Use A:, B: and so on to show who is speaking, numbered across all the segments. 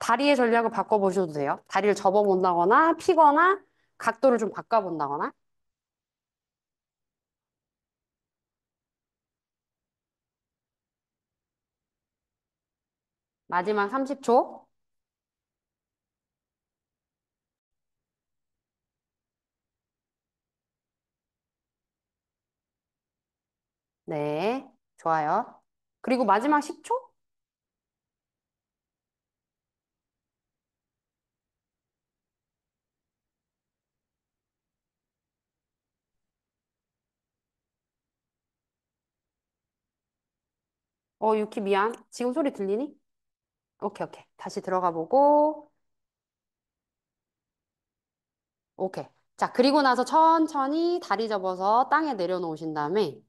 A: 다리의 전략을 바꿔보셔도 돼요. 다리를 접어본다거나 피거나 각도를 좀 바꿔본다거나. 마지막 30초. 네, 좋아요. 그리고 마지막 10초? 유키 미안. 지금 소리 들리니? 오케이, 오케이. 다시 들어가 보고. 오케이. 자, 그리고 나서 천천히 다리 접어서 땅에 내려놓으신 다음에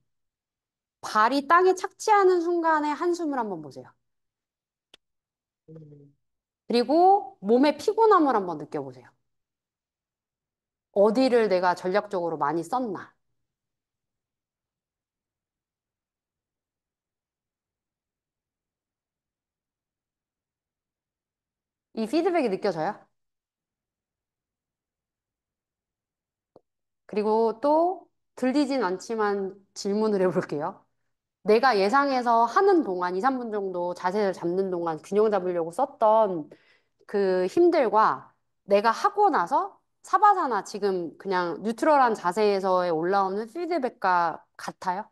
A: 발이 땅에 착지하는 순간에 한숨을 한번 보세요. 음. 그리고 몸의 피곤함을 한번 느껴보세요. 어디를 내가 전략적으로 많이 썼나? 이 피드백이 느껴져요? 그리고 또 들리진 않지만 질문을 해볼게요. 내가 예상해서 하는 동안 2, 3분 정도 자세를 잡는 동안 균형 잡으려고 썼던 그 힘들과 내가 하고 나서 사바사나 지금 그냥 뉴트럴한 자세에서의 올라오는 피드백과 같아요?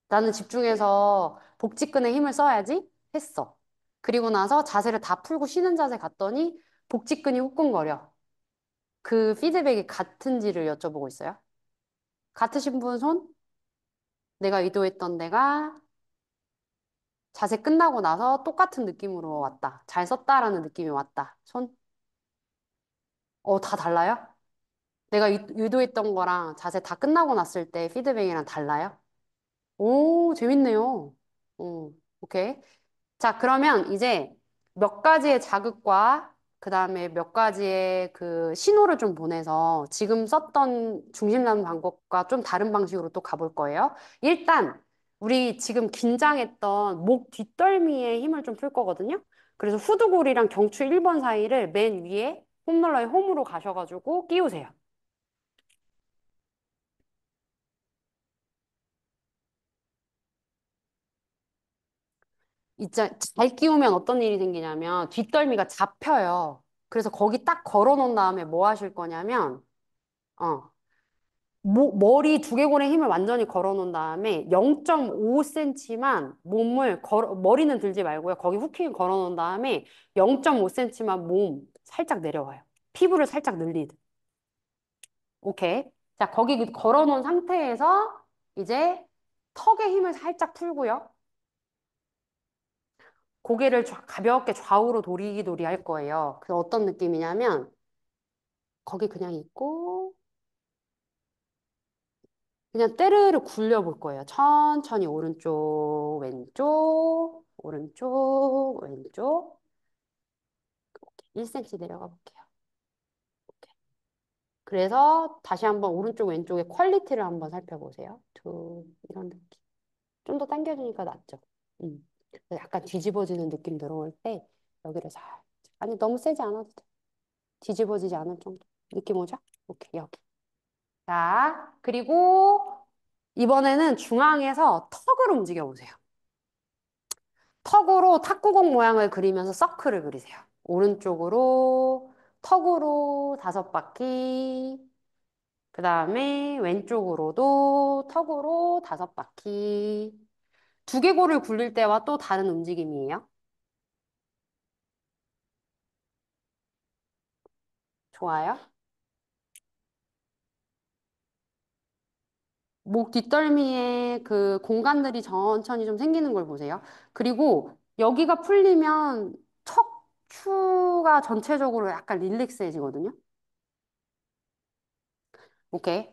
A: 나는 집중해서 복직근에 힘을 써야지 했어. 그리고 나서 자세를 다 풀고 쉬는 자세 갔더니 복직근이 후끈거려. 그 피드백이 같은지를 여쭤보고 있어요. 같으신 분 손? 내가 의도했던 데가 자세 끝나고 나서 똑같은 느낌으로 왔다. 잘 썼다라는 느낌이 왔다. 손? 다 달라요? 내가 유도했던 거랑 자세 다 끝나고 났을 때 피드백이랑 달라요? 오, 재밌네요. 오케이. 자, 그러면 이제 몇 가지의 자극과 그 다음에 몇 가지의 그 신호를 좀 보내서 지금 썼던 중심 잡는 방법과 좀 다른 방식으로 또 가볼 거예요. 일단, 우리 지금 긴장했던 목 뒷덜미에 힘을 좀 풀 거거든요. 그래서 후두골이랑 경추 1번 사이를 맨 위에 홈롤러의 홈으로 가셔가지고 끼우세요. 이제 잘 끼우면 어떤 일이 생기냐면 뒷덜미가 잡혀요. 그래서 거기 딱 걸어 놓은 다음에 뭐 하실 거냐면, 어, 머리 두개골에 힘을 완전히 걸어 놓은 다음에 0.5cm만 몸을 머리는 들지 말고요. 거기 후킹 걸어 놓은 다음에 0.5cm만 몸 살짝 내려와요. 피부를 살짝 늘리듯. 오케이. 자, 거기 걸어 놓은 상태에서 이제 턱에 힘을 살짝 풀고요. 고개를 가볍게 좌우로 도리도리 할 거예요. 그래서 어떤 느낌이냐면, 거기 그냥 있고, 그냥 때르르 굴려볼 거예요. 천천히 오른쪽, 왼쪽, 오른쪽, 왼쪽. 1cm 내려가 볼게요. 그래서 다시 한번 오른쪽, 왼쪽의 퀄리티를 한번 살펴보세요. 이런 느낌. 좀 더 당겨주니까 낫죠. 음. 약간 뒤집어지는 느낌 들어올 때, 여기를 살짝. 아니, 너무 세지 않아도 돼. 뒤집어지지 않을 정도. 느낌 오죠? 오케이, 여기. 자, 그리고 이번에는 중앙에서 턱을 움직여 보세요. 턱으로 탁구공 모양을 그리면서 서클을 그리세요. 오른쪽으로 턱으로 5바퀴. 그 다음에 왼쪽으로도 턱으로 5바퀴. 두개골을 굴릴 때와 또 다른 움직임이에요. 좋아요. 목 뒷덜미에 그 공간들이 천천히 좀 생기는 걸 보세요. 그리고 여기가 풀리면 척추가 전체적으로 약간 릴렉스해지거든요. 오케이.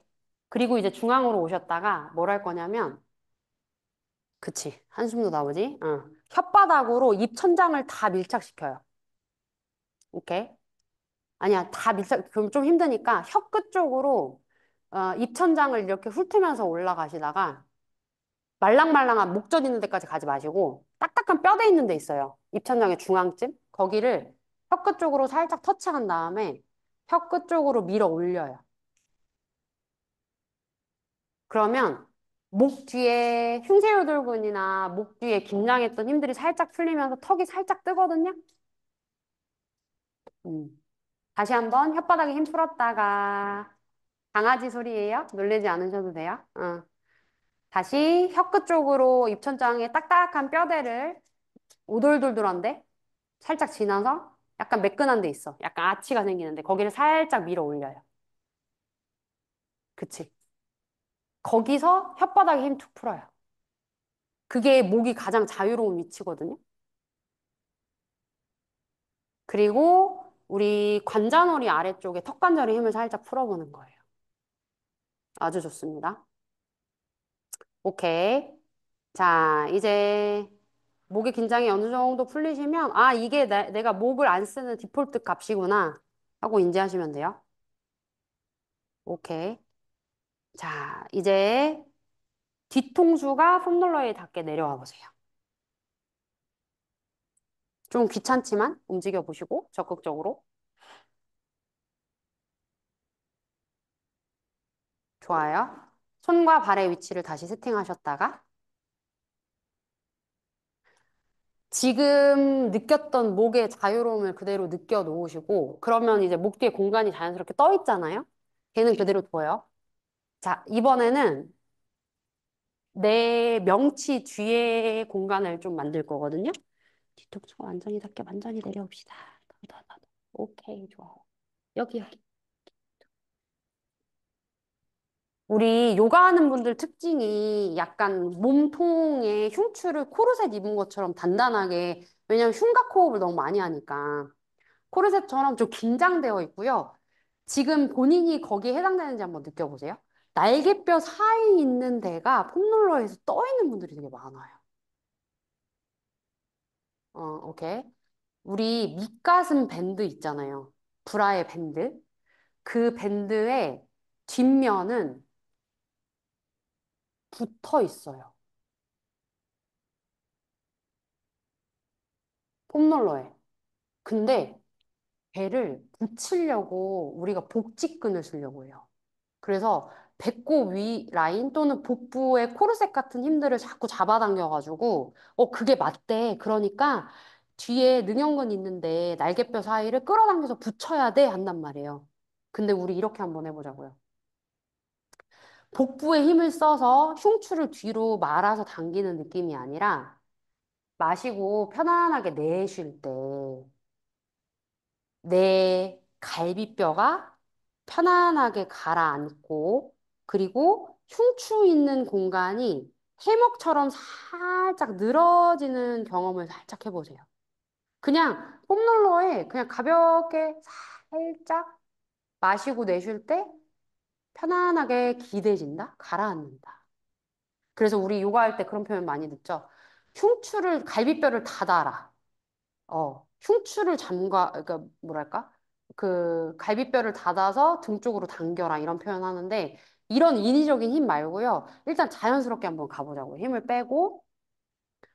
A: 그리고 이제 중앙으로 오셨다가 뭘 할 거냐면, 그치. 한숨도 나오지? 응. 혓바닥으로 입 천장을 다 밀착시켜요. 오케이. 아니야, 다 밀착, 그럼 좀 힘드니까 혀끝 쪽으로 입 천장을 이렇게 훑으면서 올라가시다가 말랑말랑한 목젖 있는 데까지 가지 마시고 딱딱한 뼈대 있는 데 있어요. 입천장의 중앙쯤? 거기를 혀끝 쪽으로 살짝 터치한 다음에 혀끝 쪽으로 밀어 올려요. 그러면 목 뒤에 흉쇄요돌근이나 목 뒤에 긴장했던 힘들이 살짝 풀리면서 턱이 살짝 뜨거든요. 음. 다시 한번 혓바닥에 힘 풀었다가 강아지 소리예요. 놀라지 않으셔도 돼요. 다시 혀끝 쪽으로 입천장에 딱딱한 뼈대를 오돌돌돌한데 살짝 지나서 약간 매끈한 데 있어. 약간 아치가 생기는데 거기를 살짝 밀어 올려요. 그치? 거기서 혓바닥에 힘 툭 풀어요. 그게 목이 가장 자유로운 위치거든요. 그리고 우리 관자놀이 아래쪽에 턱관절의 힘을 살짝 풀어보는 거예요. 아주 좋습니다. 오케이. 자, 이제 목의 긴장이 어느 정도 풀리시면, 아, 이게 내가 목을 안 쓰는 디폴트 값이구나 하고 인지하시면 돼요. 오케이. 자, 이제 뒤통수가 폼롤러에 닿게 내려와 보세요. 좀 귀찮지만 움직여 보시고 적극적으로. 좋아요. 손과 발의 위치를 다시 세팅하셨다가 지금 느꼈던 목의 자유로움을 그대로 느껴 놓으시고 그러면 이제 목 뒤에 공간이 자연스럽게 떠 있잖아요. 걔는 그대로 둬요. 자, 이번에는 내 명치 뒤에 공간을 좀 만들 거거든요. 뒤통수가 완전히 닿게 완전히 내려옵시다. 더, 더, 더, 더. 오케이, 좋아요. 여기, 여기. 우리 요가하는 분들 특징이 약간 몸통에 흉추를 코르셋 입은 것처럼 단단하게, 왜냐면 흉곽 호흡을 너무 많이 하니까. 코르셋처럼 좀 긴장되어 있고요. 지금 본인이 거기에 해당되는지 한번 느껴보세요. 날개뼈 사이 있는 데가 폼롤러에서 떠 있는 분들이 되게 많아요. 오케이. 우리 밑가슴 밴드 있잖아요. 브라의 밴드. 그 밴드의 뒷면은 붙어 있어요. 폼롤러에. 근데 배를 붙이려고 우리가 복직근을 쓰려고 해요. 그래서 배꼽 위 라인 또는 복부의 코르셋 같은 힘들을 자꾸 잡아당겨가지고, 그게 맞대. 그러니까 뒤에 능형근 있는데 날개뼈 사이를 끌어당겨서 붙여야 돼. 한단 말이에요. 근데 우리 이렇게 한번 해보자고요. 복부에 힘을 써서 흉추를 뒤로 말아서 당기는 느낌이 아니라 마시고 편안하게 내쉴 때 내 갈비뼈가 편안하게 가라앉고 그리고 흉추 있는 공간이 해먹처럼 살짝 늘어지는 경험을 살짝 해보세요. 그냥 폼롤러에 그냥 가볍게 살짝 마시고 내쉴 때 편안하게 기대진다? 가라앉는다. 그래서 우리 요가할 때 그런 표현 많이 듣죠. 흉추를, 갈비뼈를 닫아라. 흉추를 그러니까 뭐랄까? 그 갈비뼈를 닫아서 등 쪽으로 당겨라 이런 표현 하는데 이런 인위적인 힘 말고요. 일단 자연스럽게 한번 가보자고요. 힘을 빼고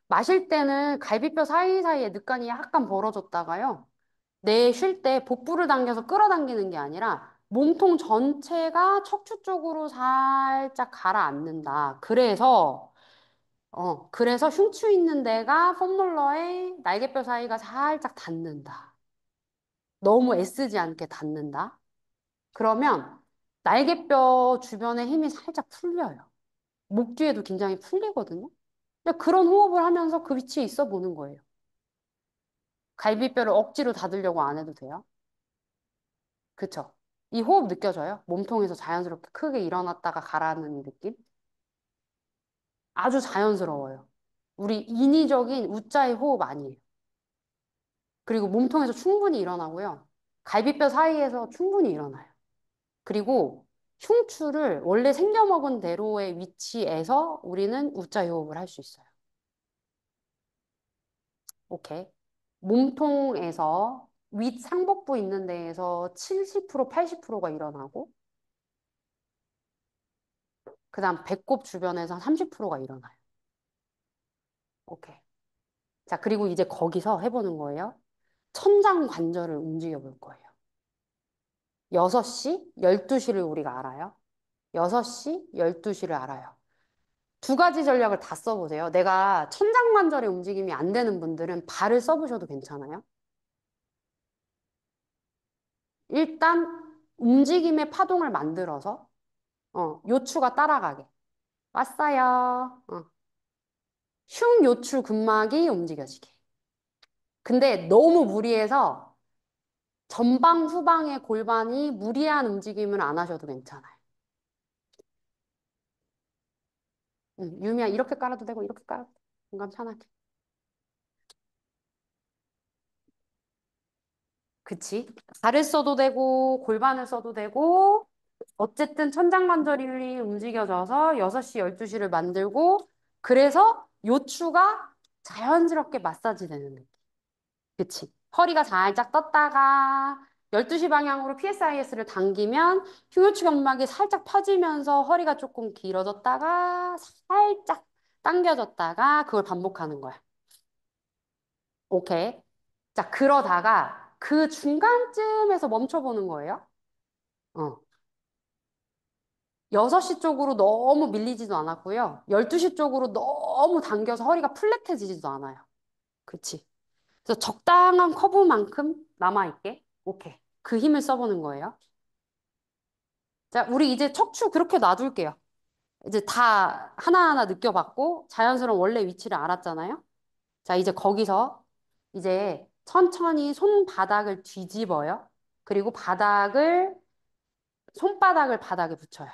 A: 마실 때는 갈비뼈 사이사이에 늑간이 약간 벌어졌다가요. 내 쉴 때 복부를 당겨서 끌어당기는 게 아니라 몸통 전체가 척추 쪽으로 살짝 가라앉는다. 그래서 흉추 있는 데가 폼롤러에 날개뼈 사이가 살짝 닿는다. 너무 애쓰지 않게 닿는다. 그러면 날개뼈 주변에 힘이 살짝 풀려요. 목 뒤에도 굉장히 풀리거든요. 근데 그런 호흡을 하면서 그 위치에 있어 보는 거예요. 갈비뼈를 억지로 닫으려고 안 해도 돼요. 그쵸? 이 호흡 느껴져요? 몸통에서 자연스럽게 크게 일어났다가 가라앉는 이 느낌? 아주 자연스러워요. 우리 인위적인 우자의 호흡 아니에요. 그리고 몸통에서 충분히 일어나고요. 갈비뼈 사이에서 충분히 일어나요. 그리고 흉추를 원래 생겨먹은 대로의 위치에서 우리는 우자 호흡을 할 수 있어요. 오케이. 몸통에서 윗 상복부 있는 데에서 70% 80%가 일어나고, 그 다음 배꼽 주변에서 30%가 일어나요. 오케이. 자, 그리고 이제 거기서 해보는 거예요. 천장 관절을 움직여 볼 거예요. 6시, 12시를 우리가 알아요. 6시, 12시를 알아요. 두 가지 전략을 다 써보세요. 내가 천장 관절의 움직임이 안 되는 분들은 발을 써보셔도 괜찮아요. 일단 움직임의 파동을 만들어서 요추가 따라가게. 왔어요. 흉 요추 근막이 움직여지게. 근데 너무 무리해서 전방 후방의 골반이 무리한 움직임을 안 하셔도 괜찮아요. 유미야 이렇게 깔아도 되고 이렇게 깔아도 돼. 공간 편하게. 그치? 발을 써도 되고 골반을 써도 되고 어쨌든 천장관절이 움직여져서 6시, 12시를 만들고 그래서 요추가 자연스럽게 마사지 되는 느낌. 그치? 허리가 살짝 떴다가 12시 방향으로 PSIS를 당기면 흉요추 경막이 살짝 펴지면서 허리가 조금 길어졌다가 살짝 당겨졌다가 그걸 반복하는 거야. 오케이. 자, 그러다가 그 중간쯤에서 멈춰보는 거예요. 어. 6시 쪽으로 너무 밀리지도 않았고요. 12시 쪽으로 너무 당겨서 허리가 플랫해지지도 않아요. 그치? 그래서 적당한 커브만큼 남아있게. 오케이. 그 힘을 써보는 거예요. 자, 우리 이제 척추 그렇게 놔둘게요. 이제 다 하나하나 느껴봤고, 자연스러운 원래 위치를 알았잖아요. 자, 이제 거기서 이제 천천히 손바닥을 뒤집어요. 그리고 손바닥을 바닥에 붙여요.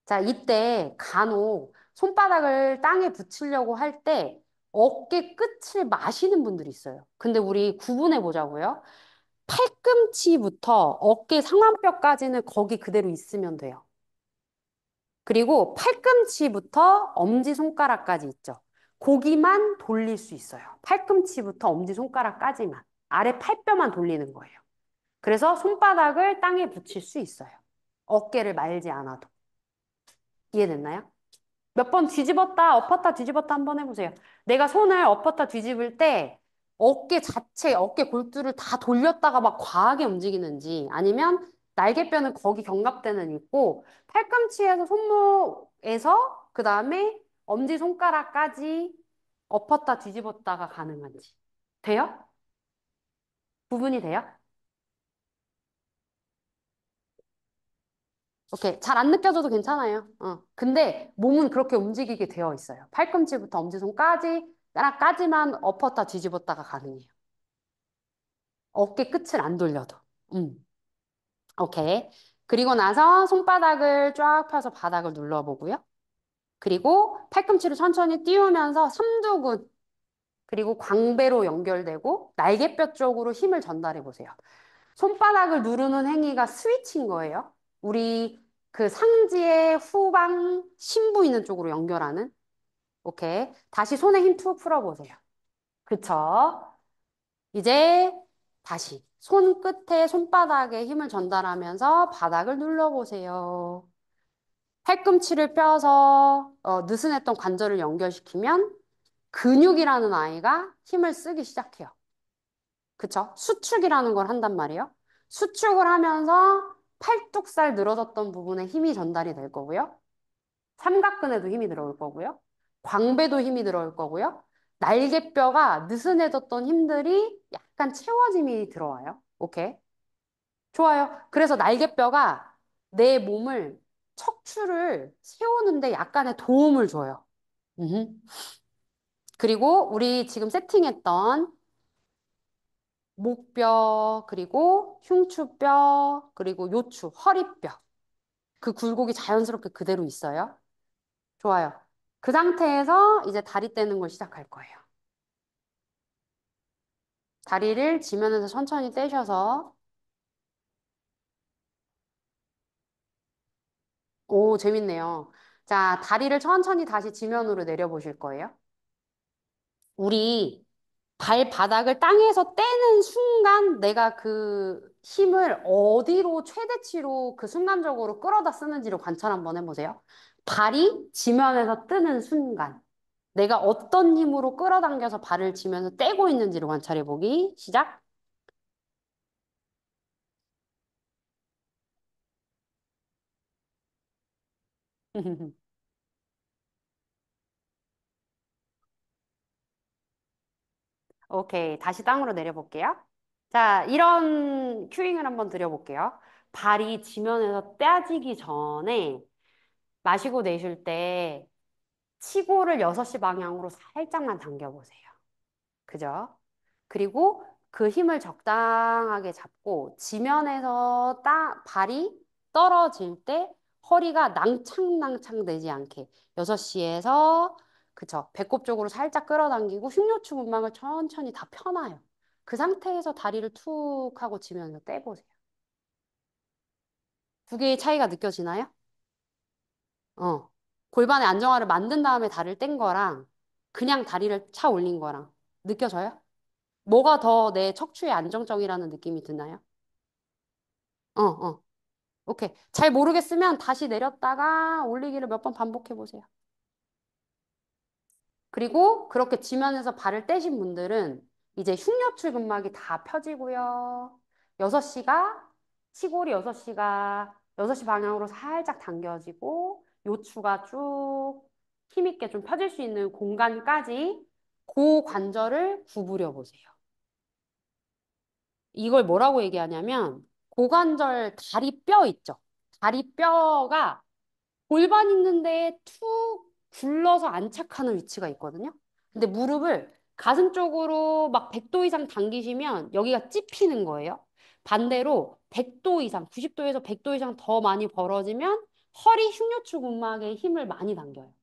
A: 자, 이때 간혹 손바닥을 땅에 붙이려고 할 때 어깨 끝을 마시는 분들이 있어요. 근데 우리 구분해 보자고요. 팔꿈치부터 어깨 상완뼈까지는 거기 그대로 있으면 돼요. 그리고 팔꿈치부터 엄지손가락까지 있죠. 거기만 돌릴 수 있어요. 팔꿈치부터 엄지손가락까지만. 아래 팔뼈만 돌리는 거예요. 그래서 손바닥을 땅에 붙일 수 있어요. 어깨를 말지 않아도. 이해됐나요? 몇 번 뒤집었다, 엎었다, 뒤집었다 한번 해보세요. 내가 손을 엎었다 뒤집을 때 어깨 자체, 어깨 골두를 다 돌렸다가 막 과하게 움직이는지 아니면 날개뼈는 거기 견갑대는 있고 팔꿈치에서 손목에서 그 다음에 엄지손가락까지 엎었다 뒤집었다가 가능한지. 돼요? 구분이 돼요? 오케이. 잘 안 느껴져도 괜찮아요. 근데 몸은 그렇게 움직이게 되어 있어요. 팔꿈치부터 엄지손까지, 까지만 엎었다 뒤집었다가 가능해요. 어깨 끝을 안 돌려도. 음. 오케이. 그리고 나서 손바닥을 쫙 펴서 바닥을 눌러보고요. 그리고 팔꿈치를 천천히 띄우면서 삼두근, 그리고 광배로 연결되고 날개뼈 쪽으로 힘을 전달해 보세요. 손바닥을 누르는 행위가 스위치인 거예요. 우리 그 상지의 후방 심부 있는 쪽으로 연결하는. 오케이. 다시 손에 힘 툭 풀어보세요. 그쵸? 이제 다시 손끝에 손바닥에 힘을 전달하면서 바닥을 눌러보세요. 팔꿈치를 펴서 느슨했던 관절을 연결시키면 근육이라는 아이가 힘을 쓰기 시작해요. 그쵸? 수축이라는 걸 한단 말이에요. 수축을 하면서 팔뚝살 늘어졌던 부분에 힘이 전달이 될 거고요. 삼각근에도 힘이 들어올 거고요. 광배도 힘이 들어올 거고요. 날개뼈가 느슨해졌던 힘들이 약간 채워짐이 들어와요. 오케이. 좋아요. 그래서 날개뼈가 내 몸을, 척추를 세우는데 약간의 도움을 줘요. 음흠. 그리고 우리 지금 세팅했던 목뼈, 그리고 흉추뼈, 그리고 요추, 허리뼈. 그 굴곡이 자연스럽게 그대로 있어요. 좋아요. 그 상태에서 이제 다리 떼는 걸 시작할 거예요. 다리를 지면에서 천천히 떼셔서, 오, 재밌네요. 자, 다리를 천천히 다시 지면으로 내려보실 거예요. 우리 발바닥을 땅에서 떼는 순간 내가 그 힘을 어디로 최대치로 그 순간적으로 끌어다 쓰는지를 관찰 한번 해보세요. 발이 지면에서 뜨는 순간. 내가 어떤 힘으로 끌어당겨서 발을 치면서 떼고 있는지를 관찰해 보기. 시작. 오케이. 다시 땅으로 내려볼게요. 자, 이런 큐잉을 한번 드려볼게요. 발이 지면에서 떼지기 전에 마시고 내쉴 때 치고를 6시 방향으로 살짝만 당겨보세요. 그죠? 그리고 그 힘을 적당하게 잡고 지면에서 발이 떨어질 때 허리가 낭창낭창 되지 않게 6시에서 그쵸. 배꼽 쪽으로 살짝 끌어당기고 흉요추 근막을 천천히 다 펴놔요. 그 상태에서 다리를 툭 하고 지면에서 떼보세요. 두 개의 차이가 느껴지나요? 어. 골반의 안정화를 만든 다음에 다리를 뗀 거랑 그냥 다리를 차 올린 거랑 느껴져요? 뭐가 더 내 척추의 안정적이라는 느낌이 드나요? 어, 어. 오케이. 잘 모르겠으면 다시 내렸다가 올리기를 몇 번 반복해 보세요. 그리고 그렇게 지면에서 발을 떼신 분들은 이제 흉려출 근막이 다 펴지고요. 6시가 치골이 6시 방향으로 살짝 당겨지고 요추가 쭉 힘있게 좀 펴질 수 있는 공간까지 고관절을 구부려 보세요. 이걸 뭐라고 얘기하냐면 고관절 다리뼈 있죠. 다리뼈가 골반 있는데 툭 굴러서 안착하는 위치가 있거든요. 근데 무릎을 가슴 쪽으로 막 100도 이상 당기시면 여기가 찝히는 거예요. 반대로 100도 이상, 90도에서 100도 이상 더 많이 벌어지면 허리 흉요추 근막에 힘을 많이 당겨요.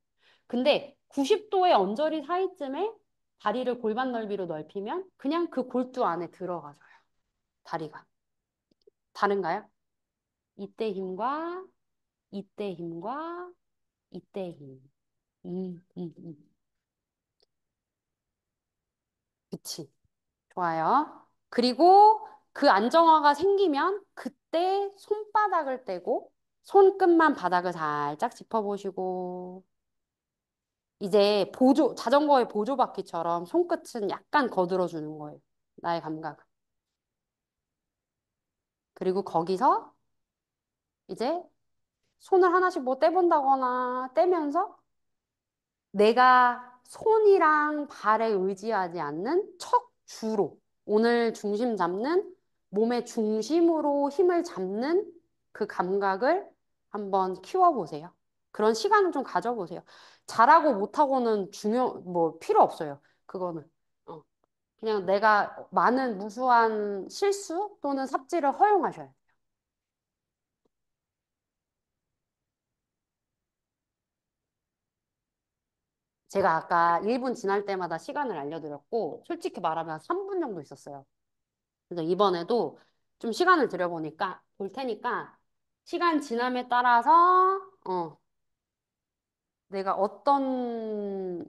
A: 근데 90도의 언저리 사이쯤에 다리를 골반 넓이로 넓히면 그냥 그 골두 안에 들어가져요. 다리가. 다른가요? 이때 힘과 이때 힘과 이때 힘. 음, 음, 음. 그치. 좋아요. 그리고 그 안정화가 생기면 그때 손바닥을 떼고 손끝만 바닥을 살짝 짚어보시고 이제 자전거의 보조바퀴처럼 손끝은 약간 거들어주는 거예요. 나의 감각. 그리고 거기서 이제 손을 하나씩 뭐 떼본다거나 떼면서 내가 손이랑 발에 의지하지 않는 척추로 오늘 중심 잡는 몸의 중심으로 힘을 잡는 그 감각을 한번 키워보세요. 그런 시간을 좀 가져보세요. 잘하고 못하고는 뭐 필요 없어요. 그거는. 어. 그냥 내가 많은 무수한 실수 또는 삽질을 허용하셔야 돼요. 제가 아까 1분 지날 때마다 시간을 알려드렸고, 솔직히 말하면 3분 정도 있었어요. 그래서 이번에도 좀 시간을 들여보니까, 볼 테니까, 시간 지남에 따라서, 내가 어떤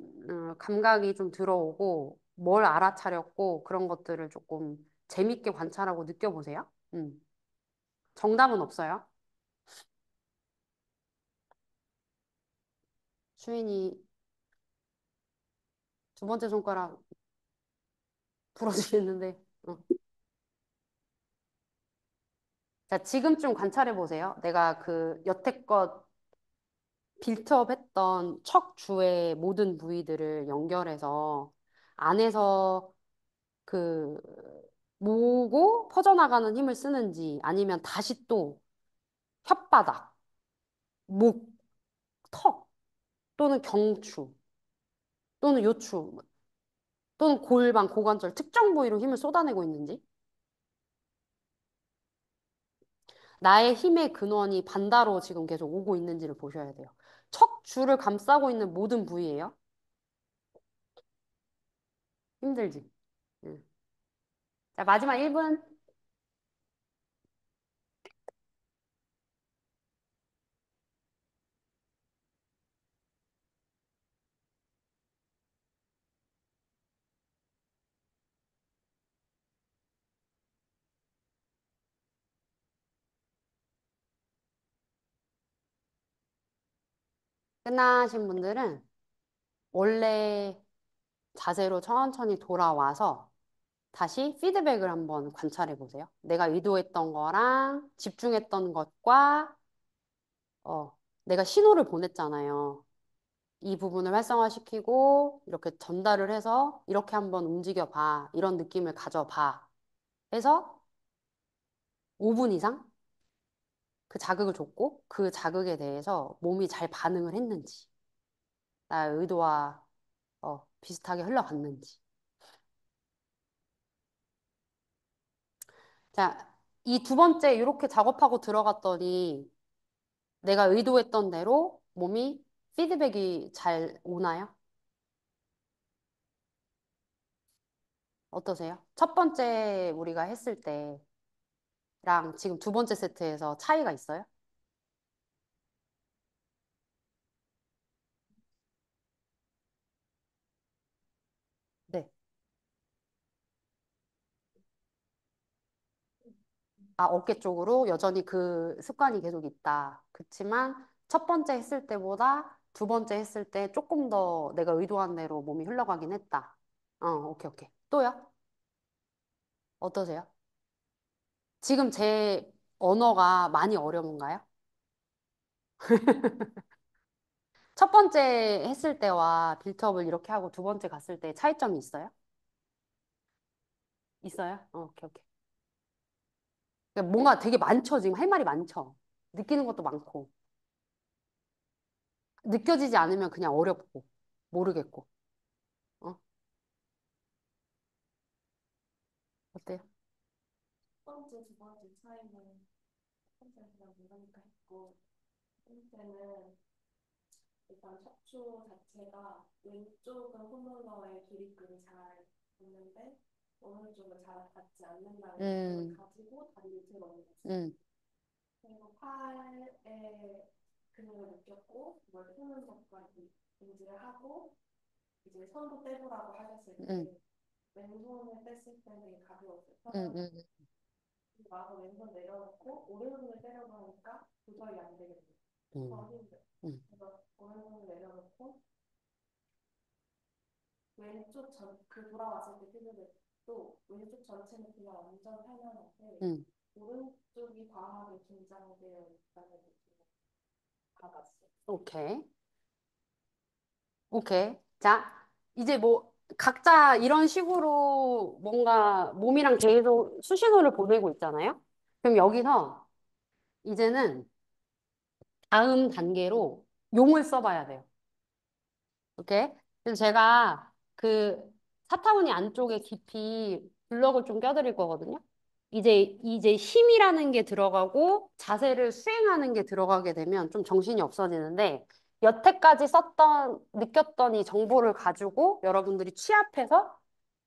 A: 감각이 좀 들어오고, 뭘 알아차렸고, 그런 것들을 조금 재밌게 관찰하고 느껴보세요. 정답은 없어요. 수인이 두 번째 손가락 부러지겠는데. 어. 자, 지금 좀 관찰해 보세요. 내가 그 여태껏 빌트업 했던 척추의 모든 부위들을 연결해서 안에서 그 모으고 퍼져나가는 힘을 쓰는지 아니면 다시 또 혓바닥, 목, 턱 또는 경추 또는 요추 또는 골반, 고관절 특정 부위로 힘을 쏟아내고 있는지 나의 힘의 근원이 반다로 지금 계속 오고 있는지를 보셔야 돼요. 척추를 감싸고 있는 모든 부위예요. 힘들지. 응. 자, 마지막 1분 끝나신 분들은 원래 자세로 천천히 돌아와서 다시 피드백을 한번 관찰해 보세요. 내가 의도했던 거랑 집중했던 것과 내가 신호를 보냈잖아요. 이 부분을 활성화시키고 이렇게 전달을 해서 이렇게 한번 움직여 봐. 이런 느낌을 가져봐. 해서 5분 이상 그 자극을 줬고 그 자극에 대해서 몸이 잘 반응을 했는지 나의 의도와 비슷하게 흘러갔는지. 자, 이 두 번째 이렇게 작업하고 들어갔더니 내가 의도했던 대로 몸이 피드백이 잘 오나요? 어떠세요? 첫 번째 우리가 했을 때랑 지금 두 번째 세트에서 차이가 있어요? 네. 아, 어깨 쪽으로 여전히 그 습관이 계속 있다. 그렇지만 첫 번째 했을 때보다 두 번째 했을 때 조금 더 내가 의도한 대로 몸이 흘러가긴 했다. 오케이, 오케이. 또요? 어떠세요? 지금 제 언어가 많이 어려운가요? 첫 번째 했을 때와 빌트업을 이렇게 하고 두 번째 갔을 때 차이점이 있어요? 있어요? 오케이, 오케이. 그러니까 뭔가 되게 많죠, 지금 할 말이 많죠. 느끼는 것도 많고. 느껴지지 않으면 그냥 어렵고, 모르겠고. 어? 어때요?
B: 첫 번째, 두 번째 차이는 첫 번째는 그냥 모르니까 했고, 첫 번째는 일단 척추 자체가 왼쪽은 홈롤러의 기립근이 잘 붙는데 오른쪽은 잘 닿지 않는다는 느낌을
A: 음,
B: 가지고 다리를 들어 올렸어요.
A: 음,
B: 그리고 팔에 근육을 느꼈고 그걸 펴는 것과 인지를 하고 이제 손도 떼보라고 하셨을
A: 음,
B: 때 왼손을 뗐을 때는 되게 가벼웠어요.
A: 음,
B: 편하고.
A: 음,
B: 와서 왼손 내려놓고 오른손을 때려고 하니까 조절이 안 되겠어요. 더
A: 음,
B: 힘들어.
A: 음,
B: 그래서 오른손을 내려놓고 왼쪽 그 돌아왔을 때 피드백도 왼쪽 전체는 그냥 완전 편안한데
A: 음.
B: 오른쪽이 과하게 긴장되어 있다는 느낌을 받았어요.
A: 오케이. 오케이. 자, 이제 뭐, 각자 이런 식으로 뭔가 몸이랑 계속 수신호를 보내고 있잖아요? 그럼 여기서 이제는 다음 단계로 용을 써봐야 돼요. 오케이? 그래서 제가 그 사타구니 안쪽에 깊이 블럭을 좀 껴드릴 거거든요. 이제 힘이라는 게 들어가고 자세를 수행하는 게 들어가게 되면 좀 정신이 없어지는데 여태까지 느꼈던 이 정보를 가지고 여러분들이 취합해서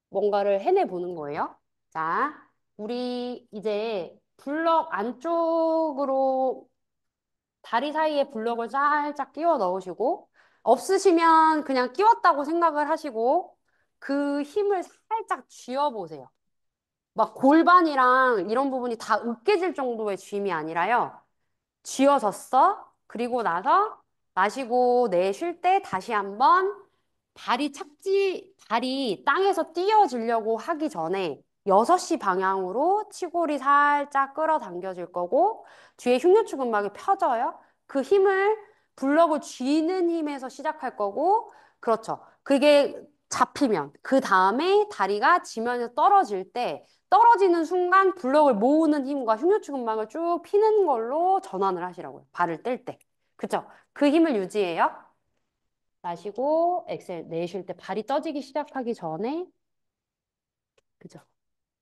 A: 뭔가를 해내 보는 거예요. 자, 우리 이제 블럭 안쪽으로 다리 사이에 블럭을 살짝 끼워 넣으시고, 없으시면 그냥 끼웠다고 생각을 하시고, 그 힘을 살짝 쥐어보세요. 막 골반이랑 이런 부분이 다 으깨질 정도의 쥐임이 아니라요. 쥐어졌어. 그리고 나서 마시고 내쉴 때 다시 한번 발이 땅에서 띄어지려고 하기 전에 6시 방향으로 치골이 살짝 끌어당겨질 거고 뒤에 흉요추 근막이 펴져요. 그 힘을 블럭을 쥐는 힘에서 시작할 거고 그렇죠. 그게 잡히면 그 다음에 다리가 지면에서 떨어질 때 떨어지는 순간 블럭을 모으는 힘과 흉요추 근막을 쭉 피는 걸로 전환을 하시라고요. 발을 뗄 때. 그쵸? 그 힘을 유지해요. 마시고 엑셀 내쉴 때 발이 떠지기 시작하기 전에 그죠?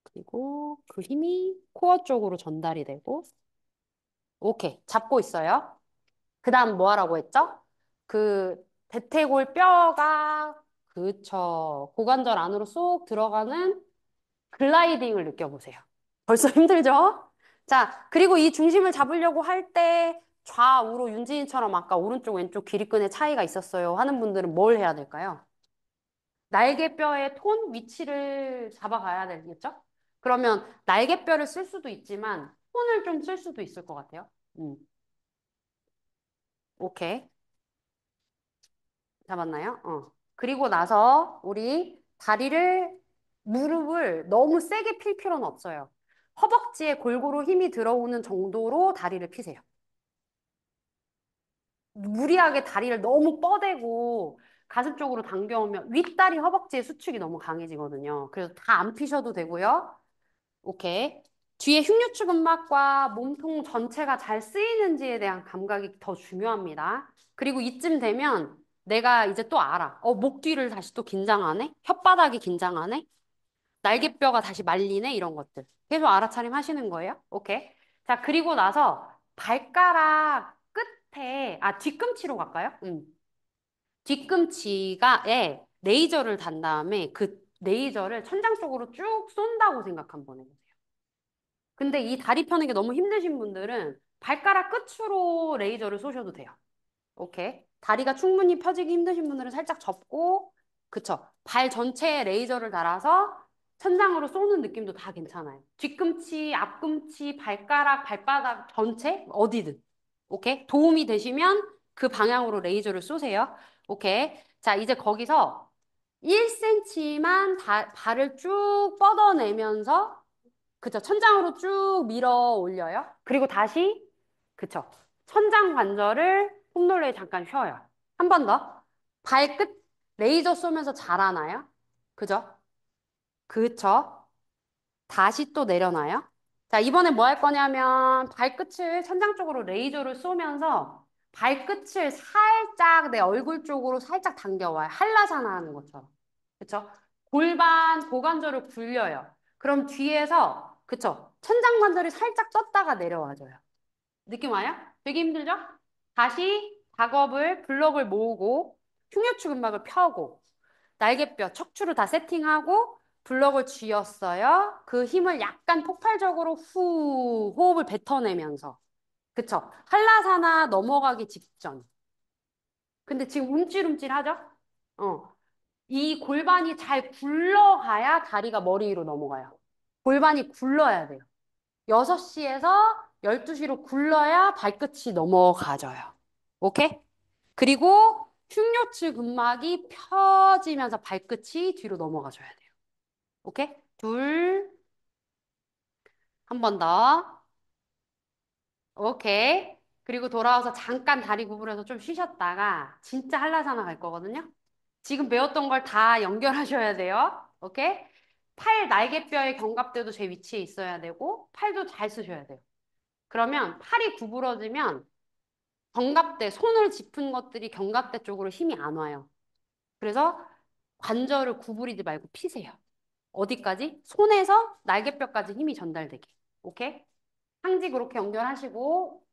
A: 그리고 그 힘이 코어 쪽으로 전달이 되고 오케이. 잡고 있어요. 그 다음 뭐 하라고 했죠? 그 대퇴골 뼈가 그쵸. 고관절 안으로 쏙 들어가는 글라이딩을 느껴보세요. 벌써 힘들죠? 자, 그리고 이 중심을 잡으려고 할 때 좌우로 윤지인처럼 아까 오른쪽 왼쪽 기립근의 차이가 있었어요 하는 분들은 뭘 해야 될까요? 날개뼈의 톤 위치를 잡아가야 되겠죠? 그러면 날개뼈를 쓸 수도 있지만 톤을 좀 쓸 수도 있을 것 같아요. 오케이. 잡았나요? 어. 그리고 나서 우리 무릎을 너무 세게 필 필요는 없어요. 허벅지에 골고루 힘이 들어오는 정도로 다리를 피세요. 무리하게 다리를 너무 뻗대고 가슴 쪽으로 당겨오면 윗다리 허벅지의 수축이 너무 강해지거든요. 그래서 다 안 피셔도 되고요. 오케이. 뒤에 흉추 근막과 몸통 전체가 잘 쓰이는지에 대한 감각이 더 중요합니다. 그리고 이쯤 되면 내가 이제 또 알아. 목 뒤를 다시 또 긴장하네? 혓바닥이 긴장하네? 날개뼈가 다시 말리네? 이런 것들. 계속 알아차림 하시는 거예요. 오케이. 자, 그리고 나서 발가락 끝에, 뒤꿈치로 갈까요? 뒤꿈치가에 레이저를 단 다음에 그 레이저를 천장 쪽으로 쭉 쏜다고 생각 한번 해보세요. 근데 이 다리 펴는 게 너무 힘드신 분들은 발가락 끝으로 레이저를 쏘셔도 돼요. 오케이. 다리가 충분히 펴지기 힘드신 분들은 살짝 접고, 그쵸. 발 전체에 레이저를 달아서 천장으로 쏘는 느낌도 다 괜찮아요. 뒤꿈치, 앞꿈치, 발가락, 발바닥 전체, 어디든. 오케이. 도움이 되시면 그 방향으로 레이저를 쏘세요. 오케이. 자, 이제 거기서 1cm만 발을 쭉 뻗어내면서 그쵸. 천장으로 쭉 밀어 올려요. 그리고 다시, 그쵸. 천장 관절을 폼롤러에 잠깐 쉬어요. 한 번 더. 발끝 레이저 쏘면서 자라나요? 그죠? 그쵸. 다시 또 내려놔요. 자, 이번에 뭐 할 거냐면 발끝을 천장 쪽으로 레이저를 쏘면서 발끝을 살짝 내 얼굴 쪽으로 살짝 당겨와요. 한라산화 하는 것처럼. 그쵸? 골반, 고관절을 굴려요. 그럼 뒤에서, 그쵸? 천장 관절이 살짝 떴다가 내려와줘요. 느낌 와요? 되게 힘들죠? 다시 작업을, 블럭을 모으고, 흉요추 근막을 펴고, 날개뼈, 척추를 다 세팅하고, 블럭을 쥐었어요. 그 힘을 약간 폭발적으로 호흡을 뱉어내면서. 그쵸? 한라산화 넘어가기 직전. 근데 지금 움찔움찔하죠? 어. 이 골반이 잘 굴러가야 다리가 머리 위로 넘어가요. 골반이 굴러야 돼요. 6시에서 12시로 굴러야 발끝이 넘어가져요. 오케이? 그리고 흉요추 근막이 펴지면서 발끝이 뒤로 넘어가줘야 돼요. 오케이? 둘, 한 번 더. 오케이. 그리고 돌아와서 잠깐 다리 구부려서 좀 쉬셨다가 진짜 한라산화 갈 거거든요. 지금 배웠던 걸 다 연결하셔야 돼요. 오케이? 팔 날개뼈의 견갑대도 제 위치에 있어야 되고 팔도 잘 쓰셔야 돼요. 그러면 팔이 구부러지면 견갑대, 손을 짚은 것들이 견갑대 쪽으로 힘이 안 와요. 그래서 관절을 구부리지 말고 피세요. 어디까지? 손에서 날개뼈까지 힘이 전달되게. 오케이? 상지 그렇게 연결하시고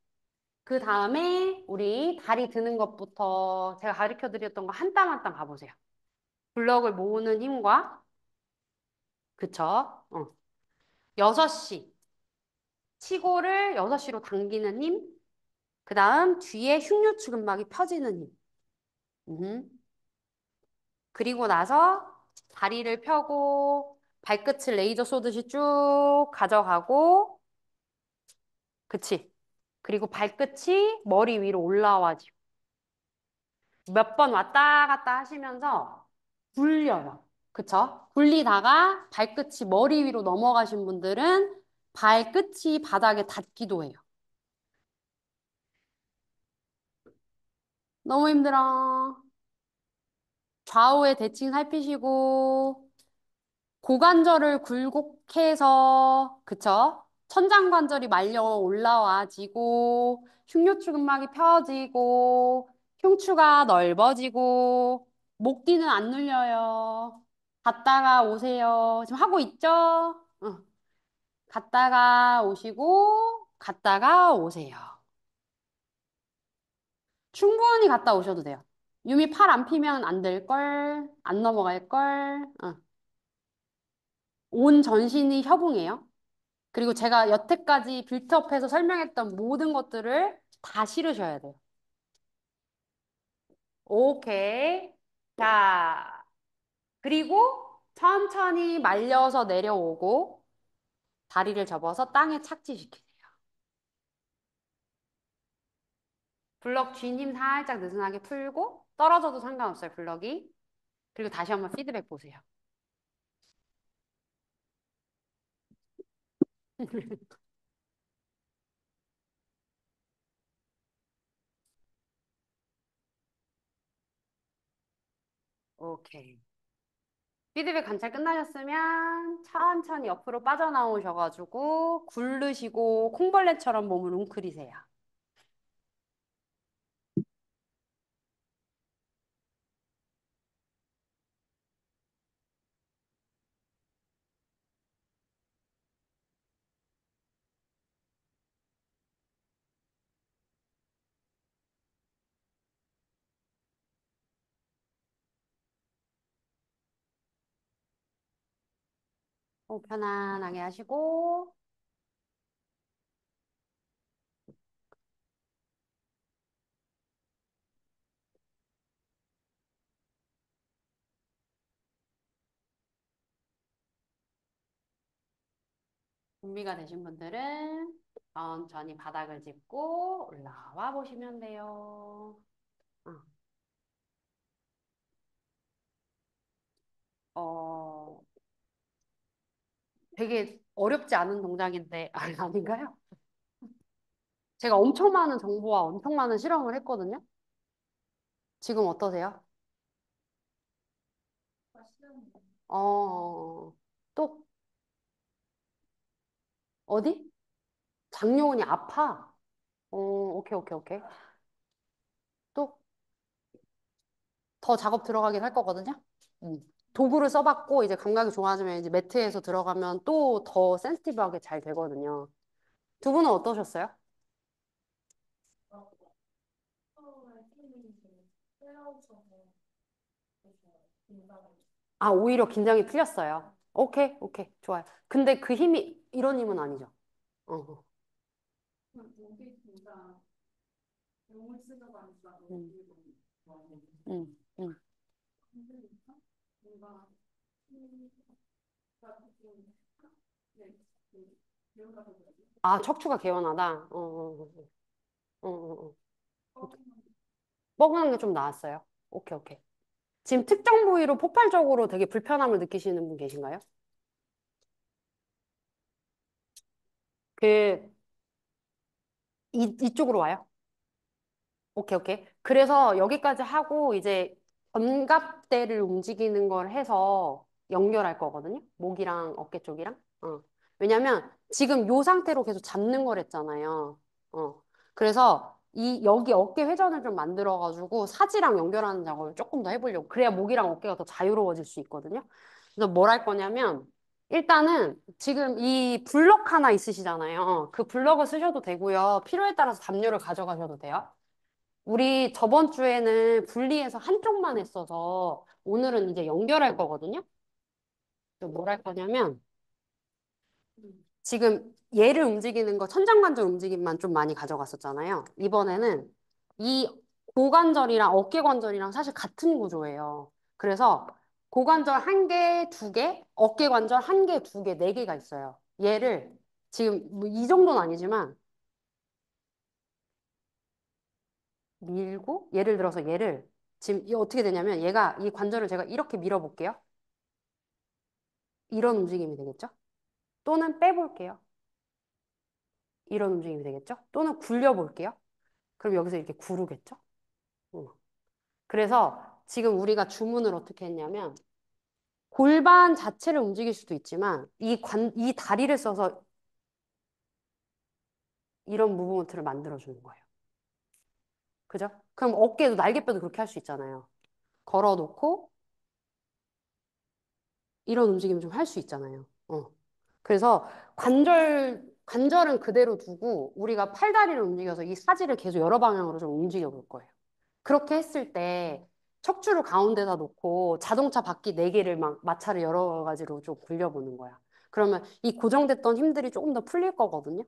A: 그 다음에 우리 다리 드는 것부터 제가 가르쳐 드렸던 거 한 땀 한 땀 가보세요. 블럭을 모으는 힘과 그쵸? 6시 치고를 6시로 당기는 힘 그 다음 뒤에 흉요추 근막이 펴지는 힘 그리고 나서 다리를 펴고 발끝을 레이저 쏘듯이 쭉 가져가고 그치? 그리고 발끝이 머리 위로 올라와지고 몇 번 왔다 갔다 하시면서 굴려요. 그쵸? 굴리다가 발끝이 머리 위로 넘어가신 분들은 발끝이 바닥에 닿기도 해요. 너무 힘들어. 좌우의 대칭 살피시고 고관절을 굴곡해서 그쵸? 천장관절이 말려 올라와지고 흉요추 근막이 펴지고 흉추가 넓어지고 목 뒤는 안 눌려요. 갔다가 오세요. 지금 하고 있죠? 갔다가 오시고 갔다가 오세요. 충분히 갔다 오셔도 돼요. 유미 팔 안 피면 안 될걸? 안 넘어갈걸? 온 전신이 협응해요. 그리고 제가 여태까지 빌트업해서 설명했던 모든 것들을 다 실으셔야 돼요. 오케이. 자, 그리고 천천히 말려서 내려오고 다리를 접어서 땅에 착지시키세요. 블럭 쥔 힘 살짝 느슨하게 풀고 떨어져도 상관없어요, 블럭이. 그리고 다시 한번 피드백 보세요. 오케이. 피드백 관찰 끝나셨으면 천천히 옆으로 빠져나오셔가지고 굴르시고 콩벌레처럼 몸을 웅크리세요. 편안하게 하시고 준비가 되신 분들은 천천히 바닥을 짚고 올라와 보시면 돼요. 어, 되게 어렵지 않은 동작인데, 아닌가요? 제가 엄청 많은 정보와 엄청 많은 실험을 했거든요. 지금 어떠세요? 어, 또, 어디? 장요원이 아파. 오케이, 오케이, 오케이. 또, 더 작업 들어가긴 할 거거든요. 음. 도구를 써봤고, 이제 감각이 좋아지면 이제 매트에서 들어가면 또 더 센시티브하게 잘 되거든요. 두 분은 어떠셨어요?
B: 처음에 팀이 세워져서 민감한
A: 아, 오히려 긴장이 풀렸어요. 오케이, 오케이, 좋아요. 근데 그 힘이 이런 힘은 아니죠. 어.
B: 목이 진짜 용을 쓰려고 하니까
A: 음,
B: 목이
A: 음, 음.
B: 힘드니까 뭔가 힘가 좀 네, 배우다 보니
A: 아, 척추가 개운하다. 어, 어, 어. 뻐근한 게 좀 나았어요. 오케이, 오케이. 지금 특정 부위로 폭발적으로 되게 불편함을 느끼시는 분 계신가요? 그, 이쪽으로 와요? 오케이, 오케이. 그래서 여기까지 하고 이제 견갑대를 움직이는 걸 해서 연결할 거거든요. 목이랑 어깨 쪽이랑. 왜냐면 지금 요 상태로 계속 잡는 거랬잖아요. 그래서 여기 어깨 회전을 좀 만들어가지고 사지랑 연결하는 작업을 조금 더 해보려고. 그래야 목이랑 어깨가 더 자유로워질 수 있거든요. 그래서 뭘 할 거냐면 일단은 지금 이 블럭 하나 있으시잖아요. 그 블럭을 쓰셔도 되고요. 필요에 따라서 담요를 가져가셔도 돼요. 우리 저번 주에는 분리해서 한쪽만 했어서 오늘은 이제 연결할 거거든요. 그래서 뭘 할 거냐면 지금 얘를 움직이는 거 천장관절 움직임만 좀 많이 가져갔었잖아요. 이번에는 이 고관절이랑 어깨관절이랑 사실 같은 구조예요. 그래서 고관절 한 개, 두 개, 어깨관절 한 개, 두 개, 네 개가 있어요. 얘를 지금 뭐이 정도는 아니지만 밀고 예를 들어서 얘를 지금 이 어떻게 되냐면 얘가 이 관절을 제가 이렇게 밀어볼게요. 이런 움직임이 되겠죠? 또는 빼볼게요. 이런 움직임이 되겠죠? 또는 굴려볼게요. 그럼 여기서 이렇게 구르겠죠? 응. 그래서 지금 우리가 주문을 어떻게 했냐면 골반 자체를 움직일 수도 있지만 이 다리를 써서 이런 무브먼트를 만들어주는 거예요. 그죠? 그럼 어깨도 날개뼈도 그렇게 할 수 있잖아요. 걸어놓고 이런 움직임 좀 할 수 있잖아요. 그래서 관절은 그대로 두고 우리가 팔다리를 움직여서 이 사지를 계속 여러 방향으로 좀 움직여 볼 거예요. 그렇게 했을 때 척추를 가운데다 놓고 자동차 바퀴 네개를 마찰을 여러 가지로 좀 굴려보는 거야. 그러면 이 고정됐던 힘들이 조금 더 풀릴 거거든요.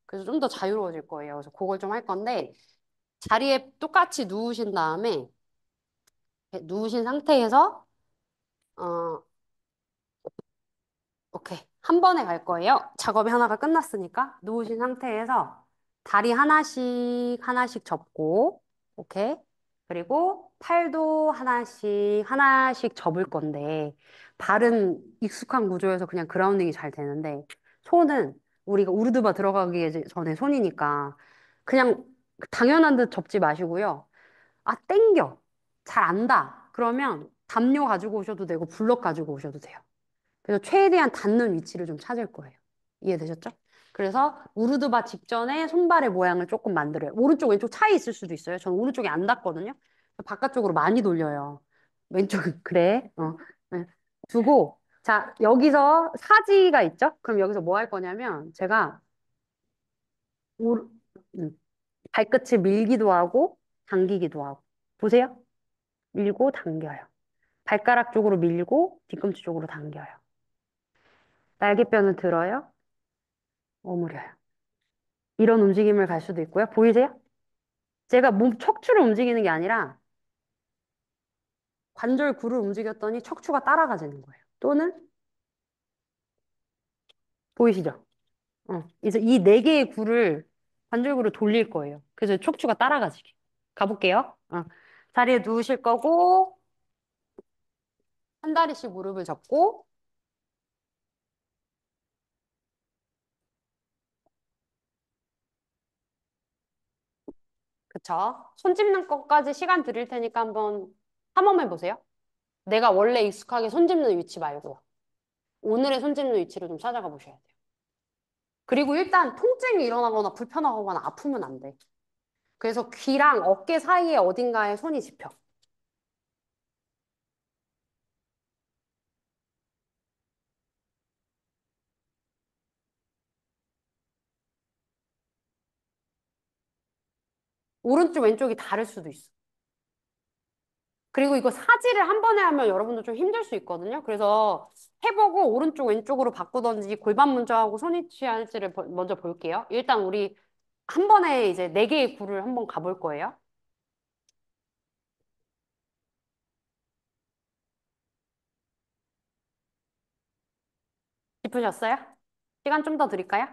A: 그래서 좀 더 자유로워질 거예요. 그래서 그걸 좀 할 건데 자리에 똑같이 누우신 다음에 이렇게 누우신 상태에서 어, 오케이. 한 번에 갈 거예요. 작업이 하나가 끝났으니까 누우신 상태에서 다리 하나씩 하나씩 접고 오케이. 그리고 팔도 하나씩, 하나씩 접을 건데, 발은 익숙한 구조여서 그냥 그라운딩이 잘 되는데, 손은 우리가 우르드바 들어가기 전에 손이니까, 그냥 당연한 듯 접지 마시고요. 아, 땡겨. 잘 안다. 그러면 담요 가지고 오셔도 되고, 블럭 가지고 오셔도 돼요. 그래서 최대한 닿는 위치를 좀 찾을 거예요. 이해되셨죠? 그래서 우르드바 직전에 손발의 모양을 조금 만들어요. 오른쪽, 왼쪽 차이 있을 수도 있어요. 저는 오른쪽이 안 닿거든요. 바깥쪽으로 많이 돌려요. 왼쪽은 그래. 네. 두고 자, 여기서 사지가 있죠? 그럼 여기서 뭐 할 거냐면 제가 오르, 음, 발끝을 밀기도 하고 당기기도 하고. 보세요. 밀고 당겨요. 발가락 쪽으로 밀고 뒤꿈치 쪽으로 당겨요. 날개뼈는 들어요. 오므려요. 이런 움직임을 갈 수도 있고요. 보이세요? 제가 몸 척추를 움직이는 게 아니라 관절구를 움직였더니 척추가 따라가지는 거예요. 또는 보이시죠? 이제 이 네 개의 구를 관절구를 돌릴 거예요. 그래서 척추가 따라가지게. 가볼게요. 자리에 누우실 거고 한 다리씩 무릎을 접고 그쵸? 손 짚는 것까지 시간 드릴 테니까 한 번만 해보세요. 내가 원래 익숙하게 손 짚는 위치 말고요. 오늘의 손 짚는 위치를 좀 찾아가 보셔야 돼요. 그리고 일단 통증이 일어나거나 불편하거나 아프면 안 돼. 그래서 귀랑 어깨 사이에 어딘가에 손이 집혀. 오른쪽, 왼쪽이 다를 수도 있어. 그리고 이거 사지를 한 번에 하면 여러분도 좀 힘들 수 있거든요. 그래서 해보고 오른쪽, 왼쪽으로 바꾸던지 골반 먼저 하고 손 위치 할지를 먼저 볼게요. 일단 우리 한 번에 이제 네 개의 굴을 한번 가볼 거예요. 짚으셨어요? 시간 좀 더 드릴까요?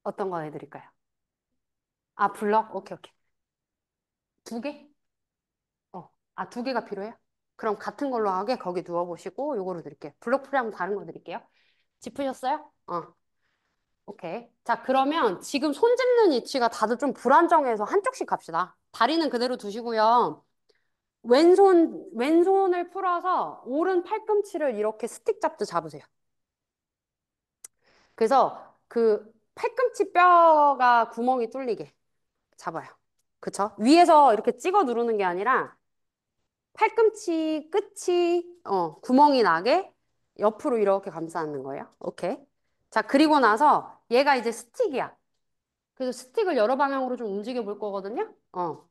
A: 어떤 거 해드릴까요? 아, 블럭? 오케이, 오케이. 두 개? 두 개가 필요해요? 그럼 같은 걸로 하게 거기 누워보시고 요거로 드릴게요. 블록 프리하면 다른 거 드릴게요. 짚으셨어요? 오케이. 자, 그러면 지금 손 짚는 위치가 다들 좀 불안정해서 한쪽씩 갑시다. 다리는 그대로 두시고요. 왼손을 풀어서 오른 팔꿈치를 이렇게 스틱 잡듯 잡으세요. 그래서 그 팔꿈치 뼈가 구멍이 뚫리게 잡아요. 그쵸? 위에서 이렇게 찍어 누르는 게 아니라 팔꿈치 끝이 구멍이 나게 옆으로 이렇게 감싸는 거예요. 오케이. 자, 그리고 나서 얘가 이제 스틱이야. 그래서 스틱을 여러 방향으로 좀 움직여 볼 거거든요.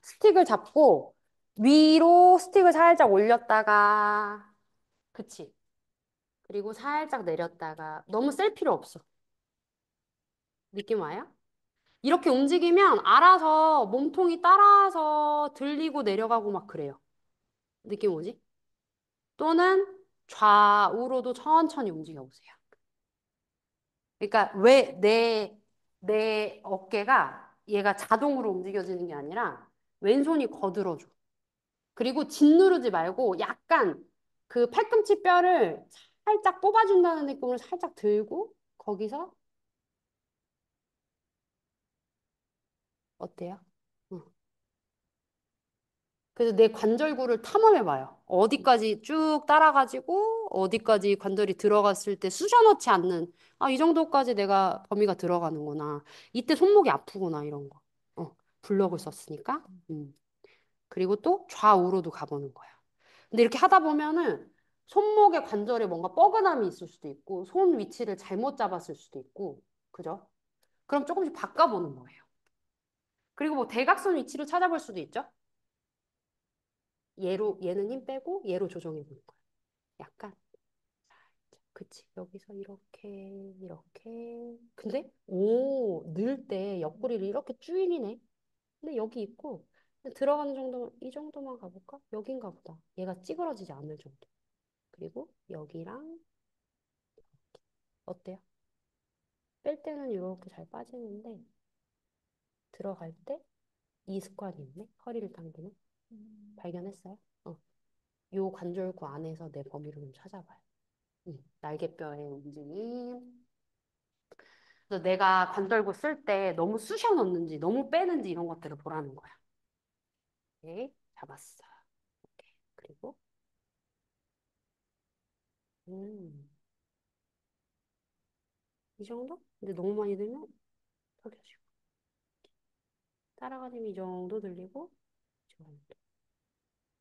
A: 스틱을 잡고 위로 스틱을 살짝 올렸다가 그치. 그리고 살짝 내렸다가 너무 셀 필요 없어. 느낌 와요? 이렇게 움직이면 알아서 몸통이 따라서 들리고 내려가고 막 그래요. 느낌 오지? 또는 좌우로도 천천히 움직여 보세요. 그러니까 왜 내 어깨가 얘가 자동으로 움직여지는 게 아니라 왼손이 거들어줘. 그리고 짓누르지 말고 약간 그 팔꿈치 뼈를 살짝 뽑아준다는 느낌으로 살짝 들고 거기서 어때요? 응. 그래서 내 관절구를 탐험해봐요. 어디까지 쭉 따라가지고 어디까지 관절이 들어갔을 때 쑤셔넣지 않는 이 정도까지 내가 범위가 들어가는구나. 이때 손목이 아프구나 이런 거. 블럭을 썼으니까. 그리고 또 좌우로도 가보는 거야. 근데 이렇게 하다 보면은 손목의 관절에 뭔가 뻐근함이 있을 수도 있고 손 위치를 잘못 잡았을 수도 있고 그죠? 그럼 조금씩 바꿔보는 거예요. 그리고 뭐 대각선 위치로 찾아볼 수도 있죠? 얘는 힘 빼고 얘로 조정해 보는 거예요. 약간 그치 여기서 이렇게 근데 늘 때 옆구리를 이렇게 쭉이네 근데 여기 있고 들어가는 정도 이 정도만 가볼까? 여긴가 보다 얘가 찌그러지지 않을 정도 그리고 여기랑 어때요? 뺄 때는 이렇게 잘 빠지는데 들어갈 때 이 습관이 있네. 허리를 당기는. 발견했어요? 어. 요 관절구 안에서 내 범위를 좀 찾아봐요. 날개뼈의 움직임. 그래서 내가 관절구 쓸 때 너무 쑤셔 넣는지 너무 빼는지 이런 것들을 보라는 거야. 오케이, 잡았어. 오케이. 그리고 음, 이 정도? 근데 너무 많이 들면 펴겨지고 따라가면 이 정도 들리고 이 정도.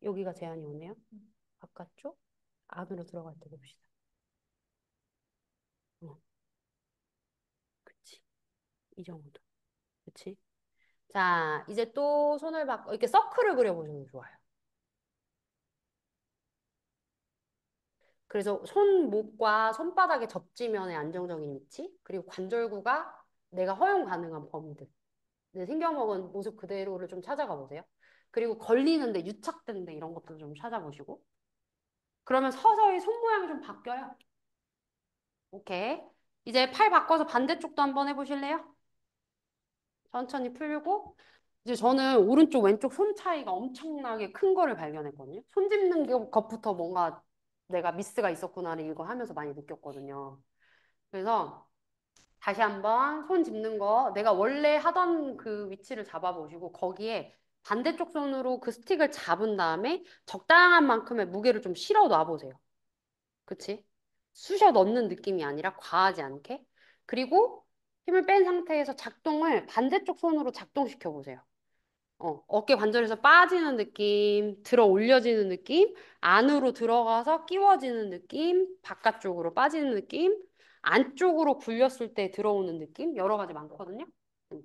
A: 여기가 제한이 오네요. 바깥쪽 안으로 들어갈 때 봅시다. 어, 그치. 이 정도. 그치? 자, 이제 또 손을 바꿔 이렇게 서클을 그려보시면 좋아요. 그래서 손목과 손바닥의 접지면의 안정적인 위치, 그리고 관절구가 내가 허용 가능한 범위들. 네, 생겨먹은 모습 그대로를 좀 찾아가 보세요. 그리고 걸리는데, 유착된데 이런 것도 좀 찾아보시고. 그러면 서서히 손 모양이 좀 바뀌어요. 오케이. 이제 팔 바꿔서 반대쪽도 한번 해보실래요? 천천히 풀고. 이제 저는 오른쪽, 왼쪽 손 차이가 엄청나게 큰 거를 발견했거든요. 손 짚는 것부터 뭔가 내가 미스가 있었구나를 이거 하면서 많이 느꼈거든요. 그래서 다시 한번 손 짚는 거 내가 원래 하던 그 위치를 잡아보시고 거기에 반대쪽 손으로 그 스틱을 잡은 다음에 적당한 만큼의 무게를 좀 실어 놔보세요. 그치? 쑤셔 넣는 느낌이 아니라 과하지 않게. 그리고 힘을 뺀 상태에서 작동을 반대쪽 손으로 작동시켜 보세요. 어깨 관절에서 빠지는 느낌, 들어 올려지는 느낌, 안으로 들어가서 끼워지는 느낌, 바깥쪽으로 빠지는 느낌, 안쪽으로 굴렸을 때 들어오는 느낌, 여러 가지 많거든요. 음.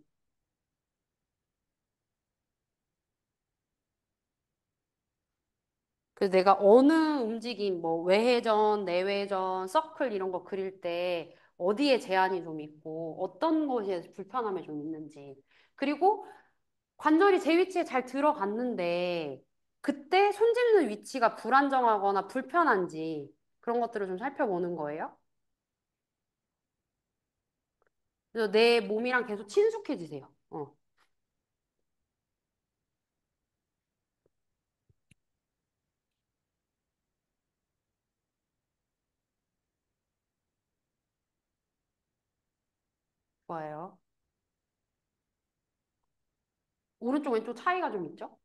A: 그래서 내가 어느 움직임, 뭐 외회전, 내외전, 서클 이런 거 그릴 때 어디에 제한이 좀 있고 어떤 것에 불편함이 좀 있는지. 그리고 관절이 제 위치에 잘 들어갔는데 그때 손 짚는 위치가 불안정하거나 불편한지 그런 것들을 좀 살펴보는 거예요. 그래서 내 몸이랑 계속 친숙해지세요. 좋아요. 오른쪽 왼쪽 차이가 좀 있죠?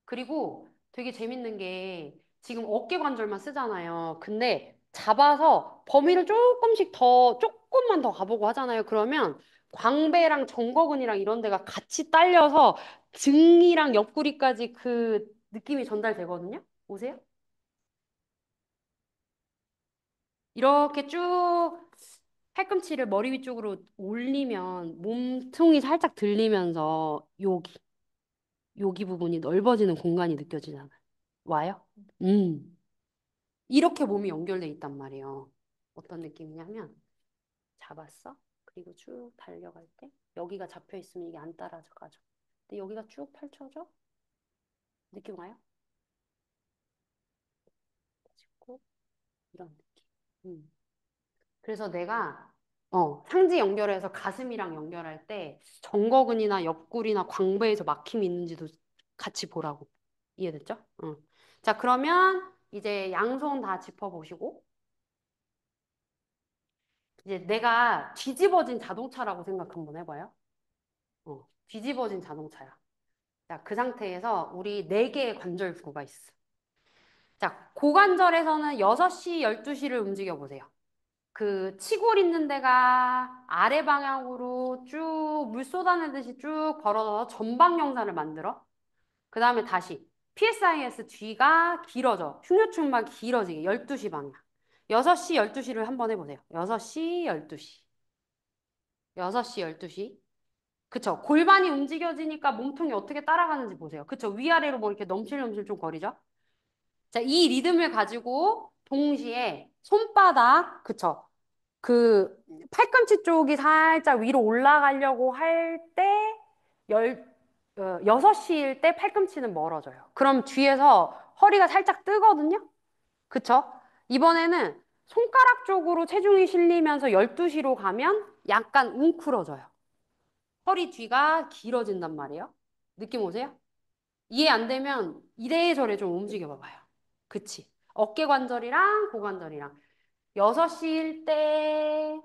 A: 그리고 되게 재밌는 게 지금 어깨 관절만 쓰잖아요. 근데 잡아서 범위를 조금만 더 가보고 하잖아요. 그러면 광배랑 정거근이랑 이런 데가 같이 딸려서 등이랑 옆구리까지 그 느낌이 전달되거든요. 오세요? 이렇게 쭉 팔꿈치를 머리 위쪽으로 올리면 몸통이 살짝 들리면서 여기 부분이 넓어지는 공간이 느껴지잖아요. 와요? 음. 이렇게 몸이 연결돼 있단 말이에요. 어떤 느낌이냐면 잡았어. 그리고 쭉 달려갈 때 여기가 잡혀 있으면 이게 안 따라가죠. 근데 여기가 쭉 펼쳐져. 느낌 와요? 짚고 이런 느낌. 음. 그래서 내가 상지 연결해서 가슴이랑 연결할 때 정거근이나 옆구리나 광배에서 막힘이 있는지도 같이 보라고. 이해됐죠? 응. 자, 그러면 이제 양손 다 짚어보시고 이제 내가 뒤집어진 자동차라고 생각 한번 해봐요. 뒤집어진 자동차야. 자, 그 상태에서 우리 네 개의 관절구가 있어. 자, 고관절에서는 6시, 12시를 움직여 보세요. 그 치골 있는 데가 아래 방향으로 쭉 물 쏟아내듯이 쭉 벌어져서 전방 영상을 만들어. 그 다음에 다시 PSIS 뒤가 길어져. 흉요충만 길어지게 12시 방향. 6시, 12시를 한번 해보세요. 6시, 12시. 6시, 12시. 그쵸. 골반이 움직여지니까 몸통이 어떻게 따라가는지 보세요. 그쵸. 위아래로 뭐 이렇게 넘실넘실 좀 거리죠. 자, 이 리듬을 가지고 동시에 손바닥, 그쵸. 그 팔꿈치 쪽이 살짝 위로 올라가려고 할 때, 열, 6시일 때 팔꿈치는 멀어져요. 그럼 뒤에서 허리가 살짝 뜨거든요? 그쵸? 이번에는 손가락 쪽으로 체중이 실리면서 12시로 가면 약간 웅크러져요. 허리 뒤가 길어진단 말이에요. 느낌 오세요? 이해 안 되면 이래저래 좀 움직여 봐봐요. 그치? 어깨 관절이랑 고관절이랑. 6시일 때,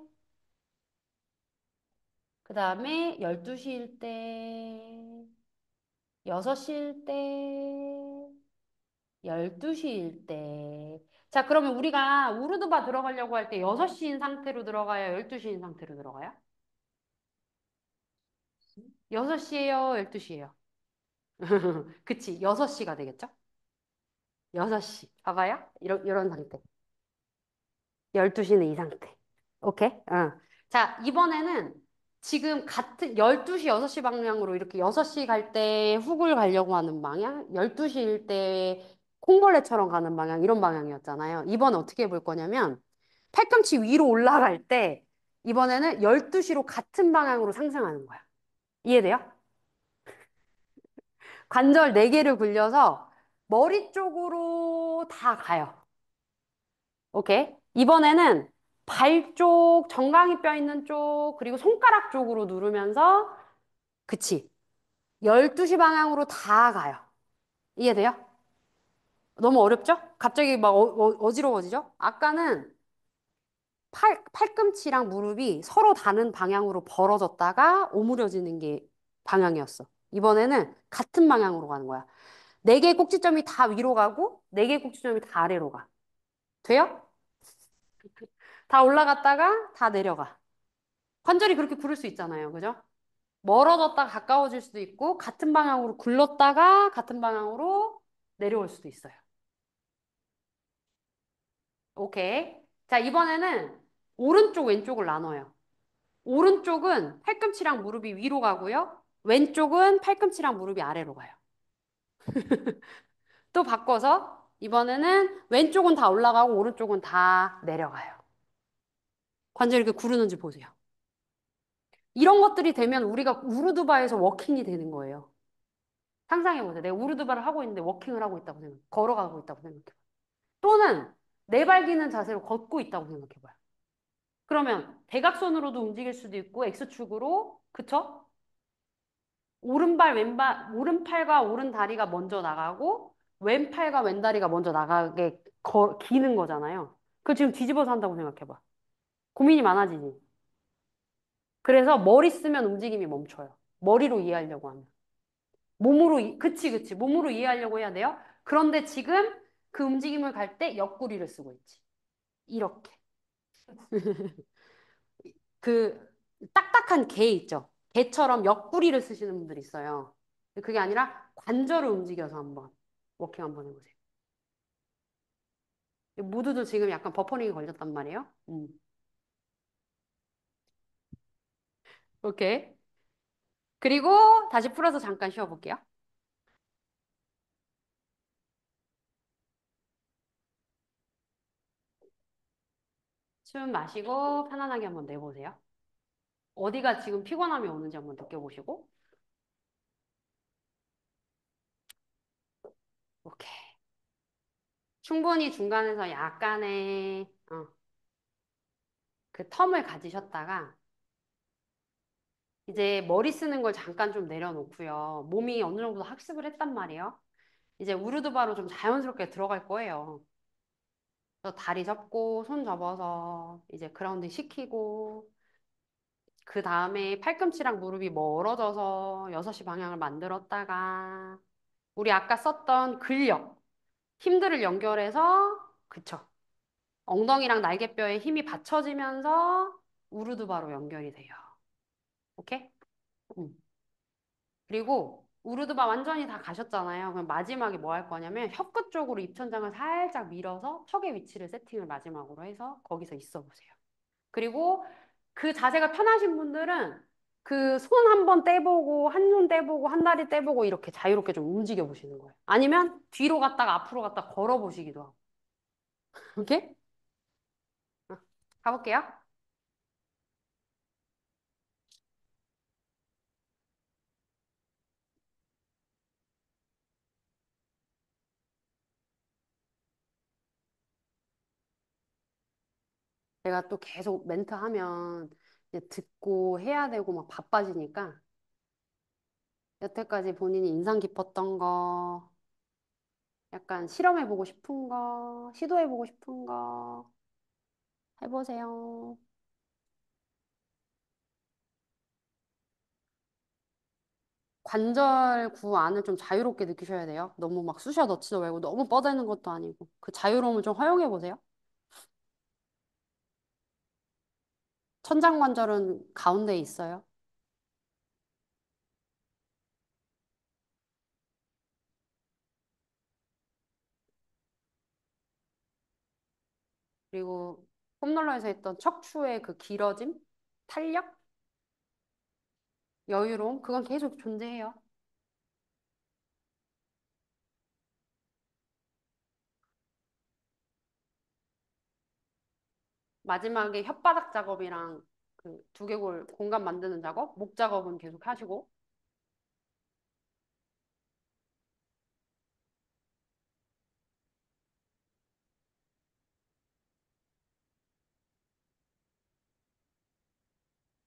A: 그 다음에 12시일 때, 6시일 때, 12시일 때. 자, 그러면 우리가 우르드바 들어가려고 할 때 6시인 상태로 들어가요? 12시인 상태로 들어가요? 6시예요? 12시예요? 그치, 6시가 되겠죠? 6시. 봐봐요. 이런 상태. 12시는 이 상태. 오케이? 자, 이번에는 지금 같은 12시, 6시 방향으로 이렇게 6시 갈 때 훅을 가려고 하는 방향, 12시일 때 콩벌레처럼 가는 방향, 이런 방향이었잖아요. 이번에 어떻게 해볼 거냐면, 팔꿈치 위로 올라갈 때, 이번에는 12시로 같은 방향으로 상승하는 거야. 이해돼요? 관절 4개를 굴려서 머리 쪽으로 다 가요. 오케이. 이번에는 발 쪽, 정강이 뼈 있는 쪽, 그리고 손가락 쪽으로 누르면서, 그치. 12시 방향으로 다 가요. 이해돼요? 너무 어렵죠? 갑자기 막 어지러워지죠? 아까는 팔꿈치랑 무릎이 서로 다른 방향으로 벌어졌다가 오므려지는 게 방향이었어. 이번에는 같은 방향으로 가는 거야. 4개의 꼭지점이 다 위로 가고, 4개의 꼭지점이 다 아래로 가. 돼요? 다 올라갔다가 다 내려가. 관절이 그렇게 구를 수 있잖아요. 그죠? 멀어졌다가 가까워질 수도 있고, 같은 방향으로 굴렀다가 같은 방향으로 내려올 수도 있어요. 오케이. 자, 이번에는 오른쪽, 왼쪽을 나눠요. 오른쪽은 팔꿈치랑 무릎이 위로 가고요. 왼쪽은 팔꿈치랑 무릎이 아래로 가요. 또 바꿔서 이번에는 왼쪽은 다 올라가고 오른쪽은 다 내려가요. 관절이 이렇게 구르는지 보세요. 이런 것들이 되면 우리가 우르드바에서 워킹이 되는 거예요. 상상해보세요. 내가 우르드바를 하고 있는데 워킹을 하고 있다고 생각해. 걸어가고 있다고 생각해봐요. 또는 내발기는 자세로 걷고 있다고 생각해봐요. 그러면 대각선으로도 움직일 수도 있고 X축으로, 그쵸? 오른발, 왼발, 오른팔과 오른다리가 먼저 나가고 왼팔과 왼다리가 먼저 나가게 기는 거잖아요. 그거 지금 뒤집어서 한다고 생각해봐. 고민이 많아지지. 그래서 머리 쓰면 움직임이 멈춰요. 머리로 이해하려고 하면. 몸으로, 그치. 몸으로 이해하려고 해야 돼요. 그런데 지금 그 움직임을 갈 때 옆구리를 쓰고 있지. 이렇게. 그 딱딱한 개 있죠. 개처럼 옆구리를 쓰시는 분들이 있어요. 그게 아니라 관절을 움직여서 한번 워킹 한번 해보세요. 모두도 지금 약간 버퍼링이 걸렸단 말이에요. 오케이. 그리고 다시 풀어서 잠깐 쉬어볼게요. 숨 마시고 편안하게 한번 내보세요. 어디가 지금 피곤함이 오는지 한번 느껴보시고. 오케이. 충분히 중간에서 약간의 그 텀을 가지셨다가 이제 머리 쓰는 걸 잠깐 좀 내려놓고요. 몸이 어느 정도 학습을 했단 말이에요. 이제 우르드바로 좀 자연스럽게 들어갈 거예요. 그래서 다리 접고 손 접어서 이제 그라운드 시키고 그 다음에 팔꿈치랑 무릎이 멀어져서 6시 방향을 만들었다가 우리 아까 썼던 근력, 힘들을 연결해서 그쵸. 엉덩이랑 날개뼈에 힘이 받쳐지면서 우르드바로 연결이 돼요. 오케이? 음. 그리고 우르드바 완전히 다 가셨잖아요. 그럼 마지막에 뭐 할 거냐면 혀끝 쪽으로 입천장을 살짝 밀어서 턱의 위치를 세팅을 마지막으로 해서 거기서 있어 보세요. 그리고 그 자세가 편하신 분들은 그 손 한 번 떼보고 한 손 떼보고 한 다리 떼보고 이렇게 자유롭게 좀 움직여 보시는 거예요. 아니면 뒤로 갔다가 앞으로 갔다 걸어 보시기도 하고. 오케이? 어, 가볼게요. 제가 또 계속 멘트 하면 이제 듣고 해야 되고 막 바빠지니까 여태까지 본인이 인상 깊었던 거, 약간 실험해보고 싶은 거, 시도해보고 싶은 거 해보세요. 관절구 안을 좀 자유롭게 느끼셔야 돼요. 너무 막 쑤셔 넣지도 말고 너무 뻗어있는 것도 아니고 그 자유로움을 좀 허용해보세요. 천장관절은 가운데에 있어요. 그리고 폼롤러에서 했던 척추의 그 길어짐, 탄력, 여유로움, 그건 계속 존재해요. 마지막에 혓바닥 작업이랑 그 두개골 공간 만드는 작업, 목 작업은 계속 하시고,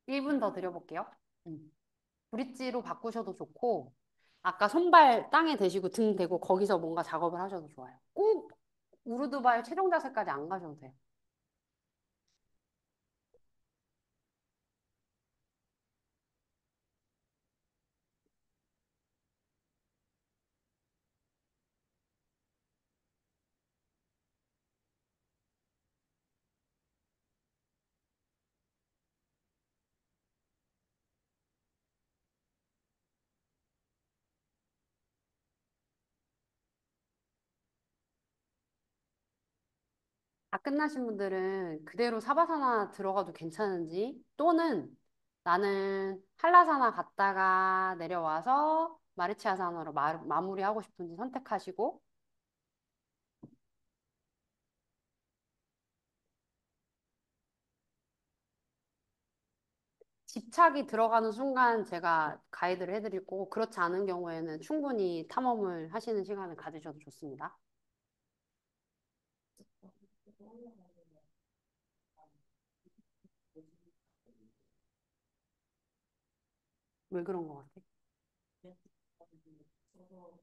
A: 1분 더 드려볼게요. 음. 브릿지로 바꾸셔도 좋고, 아까 손발 땅에 대시고 등 대고 거기서 뭔가 작업을 하셔도 좋아요. 꼭 우르드바의 최종 자세까지 안 가셔도 돼요. 다 끝나신 분들은 그대로 사바사나 들어가도 괜찮은지 또는 나는 한라사나 갔다가 내려와서 마르치아사나로 마무리하고 싶은지 선택하시고 집착이 들어가는 순간 제가 가이드를 해드릴 거고 그렇지 않은 경우에는 충분히 탐험을 하시는 시간을 가지셔도 좋습니다. 왜 그런 것 같아?
B: 저도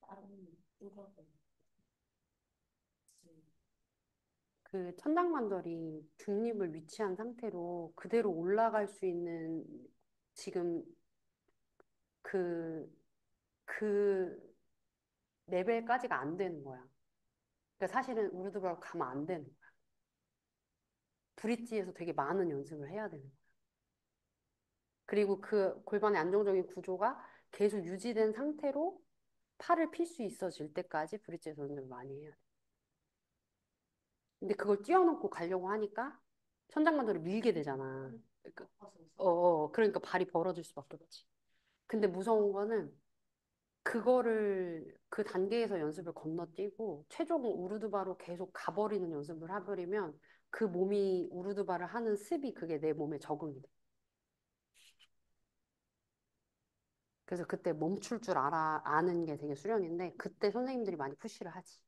B: 다른 누가도
A: 그 천장만돌이 중립을 위치한 상태로 그대로 올라갈 수 있는 지금 그, 그 레벨까지가 안 되는 거야. 그러니까 사실은 우르드바로 가면 안 되는 거야. 브릿지에서 되게 많은 연습을 해야 되는 거야. 그리고 그 골반의 안정적인 구조가 계속 유지된 상태로 팔을 필 수 있어질 때까지 브릿지에서 연습을 많이 해야 돼. 근데 그걸 뛰어넘고 가려고 하니까 천장만돌을 밀게 되잖아. 그러니까, 그러니까 발이 벌어질 수밖에 없지. 근데 무서운 거는 그거를 그 단계에서 연습을 건너뛰고 최종 우르드바로 계속 가버리는 연습을 해버리면 그 몸이 우르드바를 하는 습이 그게 내 몸에 적응이 돼. 그래서 그때 멈출 줄 아는 게 되게 수련인데 그때 선생님들이 많이 푸시를 하지.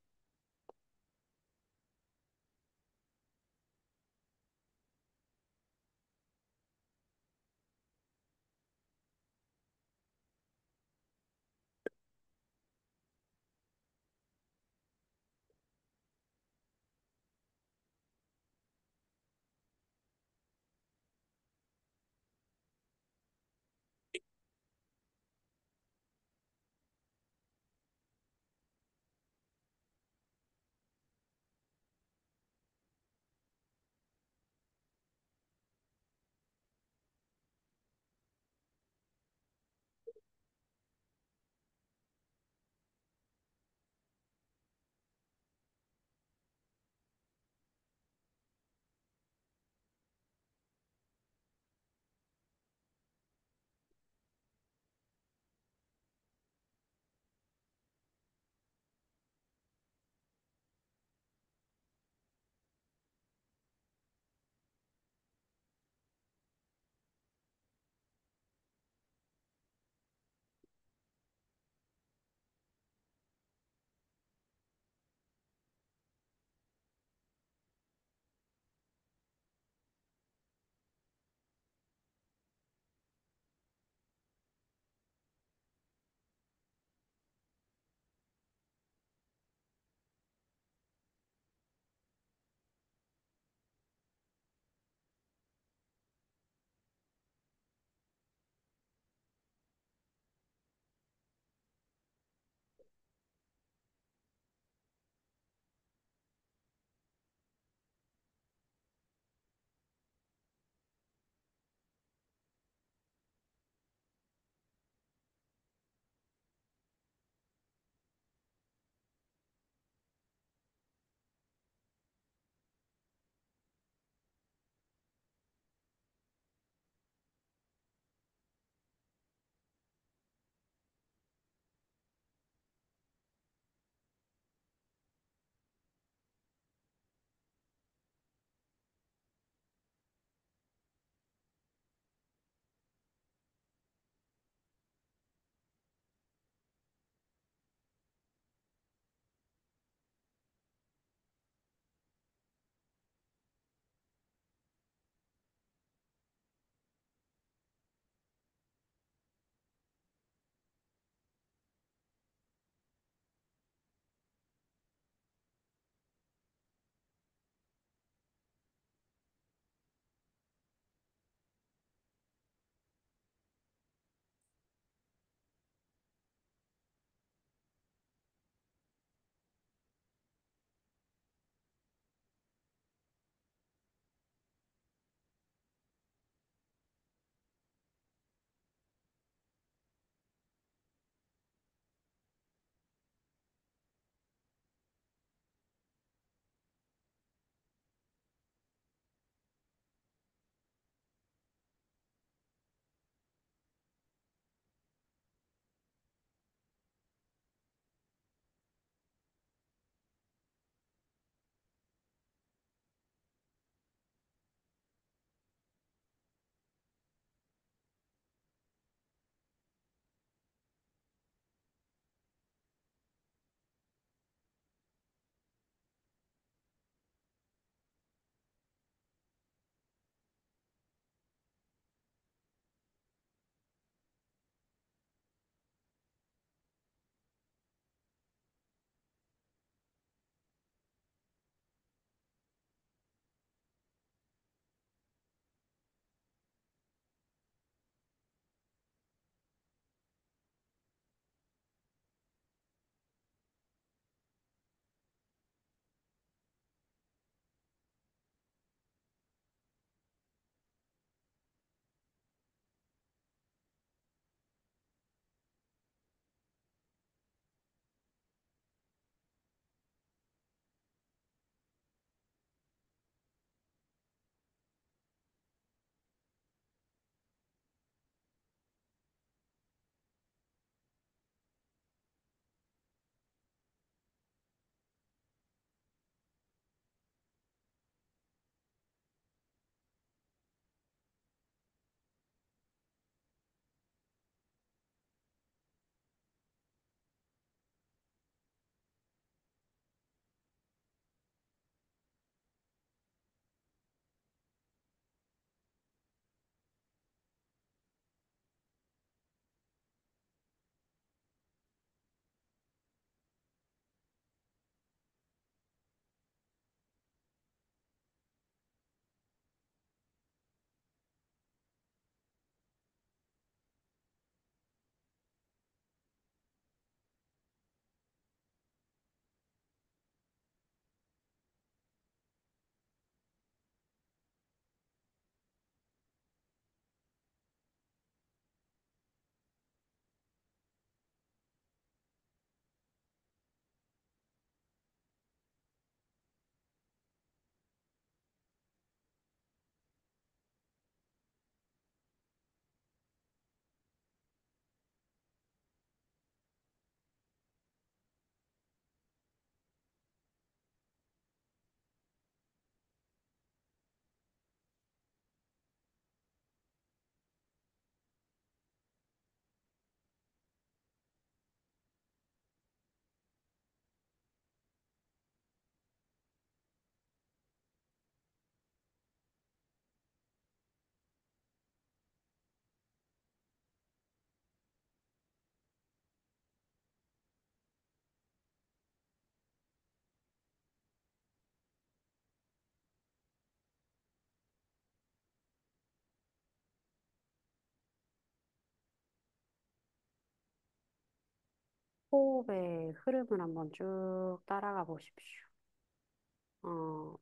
A: 호흡의 흐름을 한번 쭉 따라가 보십시오.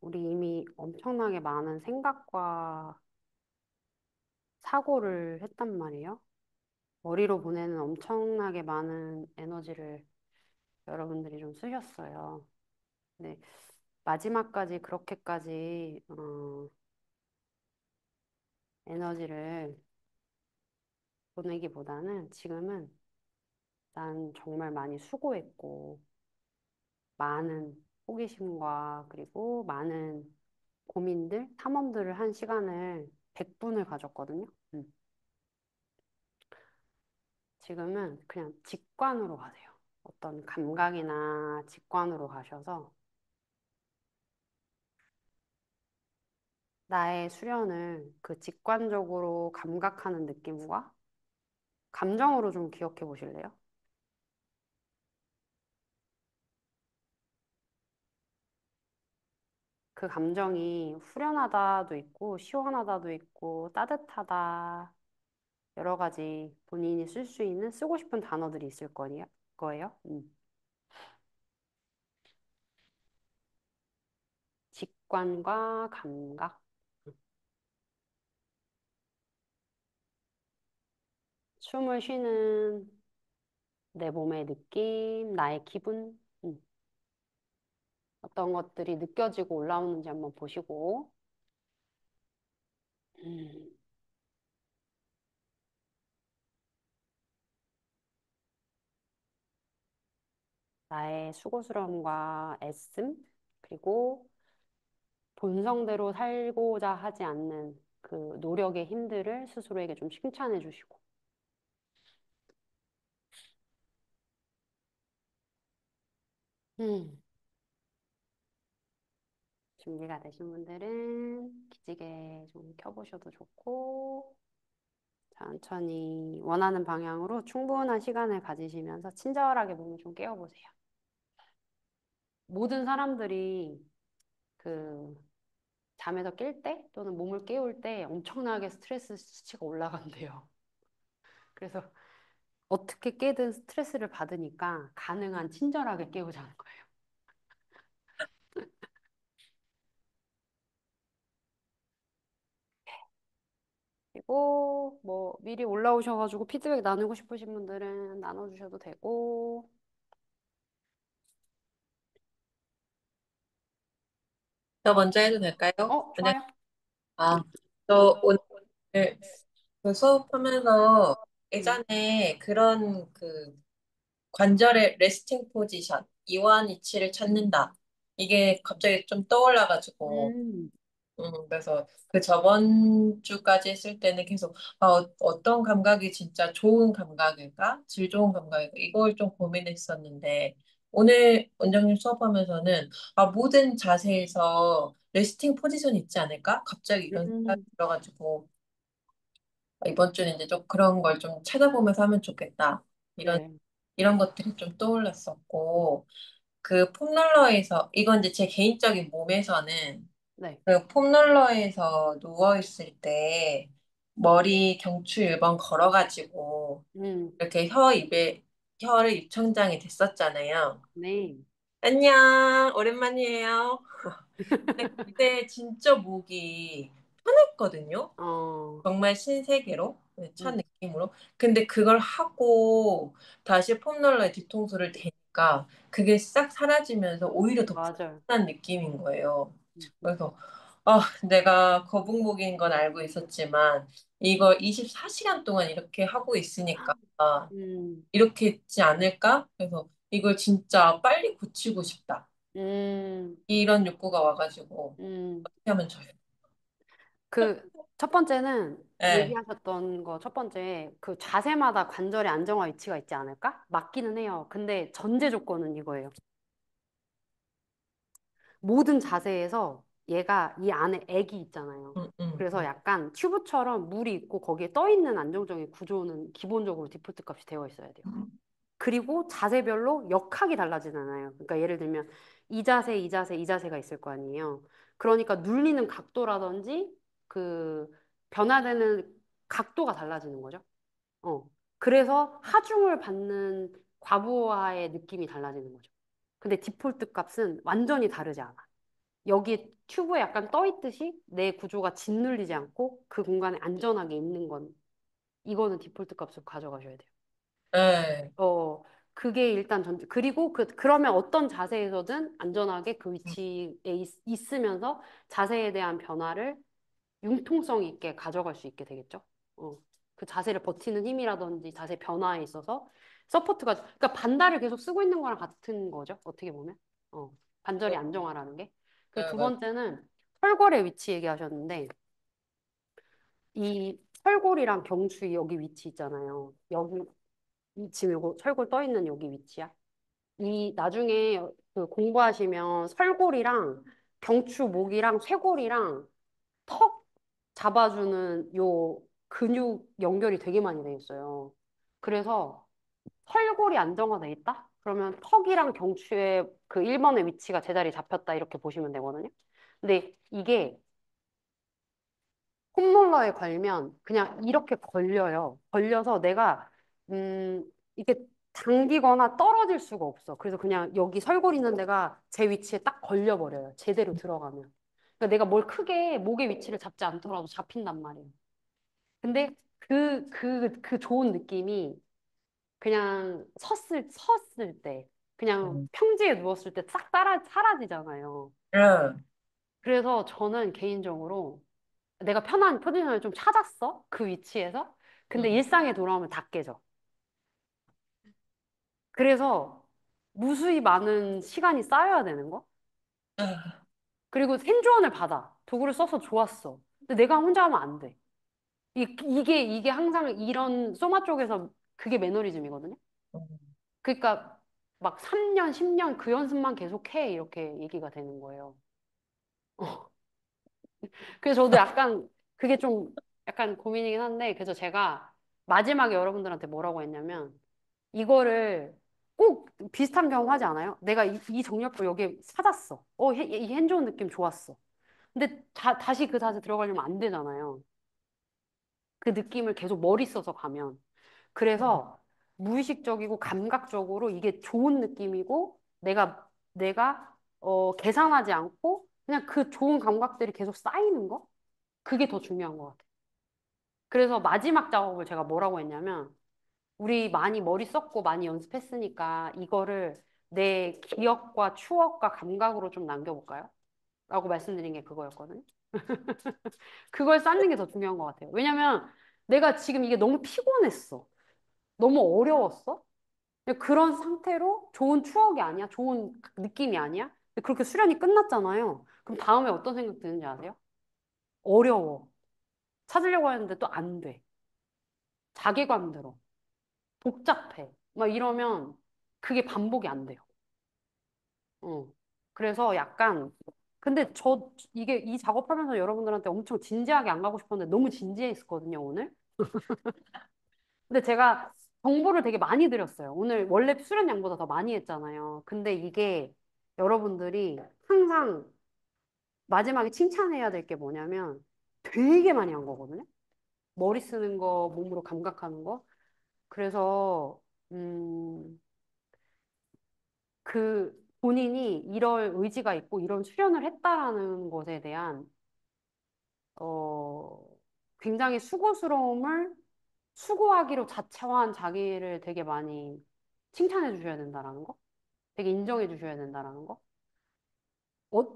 A: 우리 이미 엄청나게 많은 생각과 사고를 했단 말이에요. 머리로 보내는 엄청나게 많은 에너지를 여러분들이 좀 쓰셨어요. 근데 마지막까지 그렇게까지 에너지를 보내기보다는 지금은 난 정말 많이 수고했고 많은 호기심과 그리고 많은 고민들, 탐험들을 한 시간을 100분을 가졌거든요. 지금은 그냥 직관으로 가세요. 어떤 감각이나 직관으로 가셔서 나의 수련을 그 직관적으로 감각하는 느낌과 감정으로 좀 기억해 보실래요? 그 감정이 후련하다도 있고, 시원하다도 있고, 따뜻하다, 여러 가지 본인이 쓸 수 있는 쓰고 싶은 단어들이 있을 거예요. 직관과 감각. 숨을 쉬는 내 몸의 느낌, 나의 기분, 어떤 것들이 느껴지고 올라오는지 한번 보시고, 음, 나의 수고스러움과 애씀, 그리고 본성대로 살고자 하지 않는 그 노력의 힘들을 스스로에게 좀 칭찬해 주시고, 음, 준비가 되신 분들은 기지개 좀 켜보셔도 좋고, 천천히 원하는 방향으로 충분한 시간을 가지시면서 친절하게 몸을 좀 깨워보세요. 모든 사람들이 그 잠에서 깰 때 또는 몸을 깨울 때 엄청나게 스트레스 수치가 올라간대요. 그래서 어떻게 깨든 스트레스를 받으니까 가능한 친절하게 깨우자는 거예요. 그리고 뭐 미리 올라오셔가지고 피드백 나누고 싶으신 분들은 나눠주셔도 되고,
C: 저 먼저 해도 될까요? 안녕.
A: 좋아요.
C: 아, 저 오늘 그 수업하면서
A: 음.
C: 예전에 그런 그 관절의 레스팅 포지션, 이완위치를 찾는다. 이게 갑자기 좀 떠올라가지고
A: 음,
C: 그래서 그 저번 주까지 했을 때는 계속 어떤 감각이 진짜 좋은 감각일까? 질 좋은 감각일까? 이걸 좀 고민했었는데 오늘 원장님 수업하면서는 모든 자세에서 레스팅 포지션이 있지 않을까? 갑자기 이런 생각이
A: 음,
C: 들어가지고 이번 주는 이제 좀 그런 걸 좀 찾아보면서 하면 좋겠다. 이런
A: 네,
C: 이런 것들이 좀 떠올랐었고 그 폼롤러에서 이건 이제 제 개인적인 몸에서는
A: 네.
C: 그 폼롤러에서 누워있을 때 머리 경추 1번 걸어가지고
A: 음,
C: 이렇게 혀를 입천장이 됐었잖아요.
A: 네.
C: 안녕, 오랜만이에요. 근데 그때 진짜 목이 편했거든요.
A: 어,
C: 정말 신세계로, 네, 찬
A: 음,
C: 느낌으로. 근데 그걸 하고 다시 폼롤러에 뒤통수를 대니까 그게 싹 사라지면서 오히려 더
A: 맞아요.
C: 불편한 느낌인 거예요.
A: 음, 음,
C: 그래서 내가 거북목인 건 알고 있었지만 이걸 24시간 동안 이렇게 하고 있으니까
A: 음,
C: 이렇게 있지 않을까? 그래서 이걸 진짜 빨리 고치고 싶다.
A: 음.
C: 이런 욕구가 와가지고
A: 음.
C: 어떻게 하면 좋아요?
A: 그 첫 번째는
C: 네.
A: 얘기하셨던 거 첫 번째 그 자세마다 관절의 안정화 위치가 있지 않을까? 맞기는 해요. 근데 전제 조건은 이거예요. 모든 자세에서 얘가 이 안에 액이 있잖아요.
C: 음, 음,
A: 그래서 약간 튜브처럼 물이 있고 거기에 떠 있는 안정적인 구조는 기본적으로 디폴트 값이 되어 있어야 돼요.
C: 음.
A: 그리고 자세별로 역학이 달라지잖아요. 그러니까 예를 들면 이 자세, 이 자세, 이 자세가 있을 거 아니에요. 그러니까 눌리는 각도라든지 그 변화되는 각도가 달라지는 거죠. 어. 그래서 하중을 받는 과부하의 느낌이 달라지는 거죠. 근데 디폴트 값은 완전히 다르지 않아. 여기 튜브에 약간 떠 있듯이 내 구조가 짓눌리지 않고 그 공간에 안전하게 있는 건 이거는 디폴트 값을 가져가셔야 돼요.
C: 네.
A: 어, 그게 일단 그리고 그러면 어떤 자세에서든 안전하게 그 위치에 있으면서 자세에 대한 변화를 융통성 있게 가져갈 수 있게 되겠죠. 어, 그 자세를 버티는 힘이라든지 자세 변화에 있어서 서포트가, 그러니까 반달을 계속 쓰고 있는 거랑 같은 거죠. 어떻게 보면. 어, 관절이 안정화라는 게. 그 두
C: 맞-
A: 번째는 철골의 위치 얘기하셨는데, 이 철골이랑 경추 여기 위치 있잖아요. 여기, 지금 요거 철골 떠 있는 여기 위치야. 이 나중에 그 공부하시면 설골이랑 경추 목이랑 쇄골이랑 턱 잡아주는 요 근육 연결이 되게 많이 돼 있어요. 그래서 쇄골이 안정화돼 있다? 그러면 턱이랑 경추의 그 1번의 위치가 제자리에 잡혔다 이렇게 보시면 되거든요. 근데 이게 홈롤러에 걸면 그냥 이렇게 걸려요. 걸려서 내가 이게 당기거나 떨어질 수가 없어. 그래서 그냥 여기 설골 있는 데가 제 위치에 딱 걸려버려요. 제대로 들어가면. 그러니까 내가 뭘 크게 목의 위치를 잡지 않더라도 잡힌단 말이에요. 근데 그 좋은 느낌이 그냥 섰을 때, 그냥
C: 음.
A: 평지에 누웠을 때 싹 사라지잖아요.
C: 응.
A: 그래서 저는 개인적으로 내가 편한 포지션을 좀 찾았어. 그 위치에서. 근데
C: 응.
A: 일상에 돌아오면 다 깨져. 그래서 무수히 많은 시간이 쌓여야 되는 거.
C: 아,
A: 그리고 생조언을 받아. 도구를 써서 좋았어. 근데 내가 혼자 하면 안 돼. 이게 항상 이런 소마 쪽에서 그게 매너리즘이거든요.
C: 음.
A: 그러니까 막 3년, 10년 그 연습만 계속해. 이렇게 얘기가 되는 거예요. 그래서 저도 약간 그게 좀 약간 고민이긴 한데 그래서 제가 마지막에 여러분들한테 뭐라고 했냐면 이거를 꼭 비슷한 경험 하지 않아요? 내가 이 정렬법 여기에 찾았어. 이 핸즈온 느낌 좋았어. 근데 다시 그 자세 들어가려면 안 되잖아요. 그 느낌을 계속 머리 써서 가면. 그래서 무의식적이고 감각적으로 이게 좋은 느낌이고 내가 계산하지 않고 그냥 그 좋은 감각들이 계속 쌓이는 거? 그게 더 중요한 것 같아요. 그래서 마지막 작업을 제가 뭐라고 했냐면 우리 많이 머리 썼고 많이 연습했으니까 이거를 내 기억과 추억과 감각으로 좀 남겨볼까요? 라고 말씀드린 게 그거였거든요. 그걸 쌓는 게 더 중요한 것 같아요. 왜냐면 내가 지금 이게 너무 피곤했어. 너무 어려웠어. 근데 그런 상태로 좋은 추억이 아니야? 좋은 느낌이 아니야? 근데 그렇게 수련이 끝났잖아요. 그럼 다음에 어떤 생각 드는지 아세요? 어려워. 찾으려고 하는데 또 안 돼. 자괴감 들어. 복잡해. 막 이러면 그게 반복이 안 돼요. 어. 그래서 약간, 근데 이게 이 작업하면서 여러분들한테 엄청 진지하게 안 가고 싶었는데 너무 진지했거든요, 오늘. 근데 제가 정보를 되게 많이 드렸어요. 오늘 원래 수련량보다 더 많이 했잖아요. 근데 이게 여러분들이 항상 마지막에 칭찬해야 될 게 뭐냐면 되게 많이 한 거거든요. 머리 쓰는 거, 몸으로 감각하는 거. 그래서, 음, 그 본인이 이럴 의지가 있고 이런 수련을 했다라는 것에 대한 어 굉장히 수고하기로 자처한 자기를 되게 많이 칭찬해 주셔야 된다라는 거, 되게 인정해 주셔야 된다라는 거.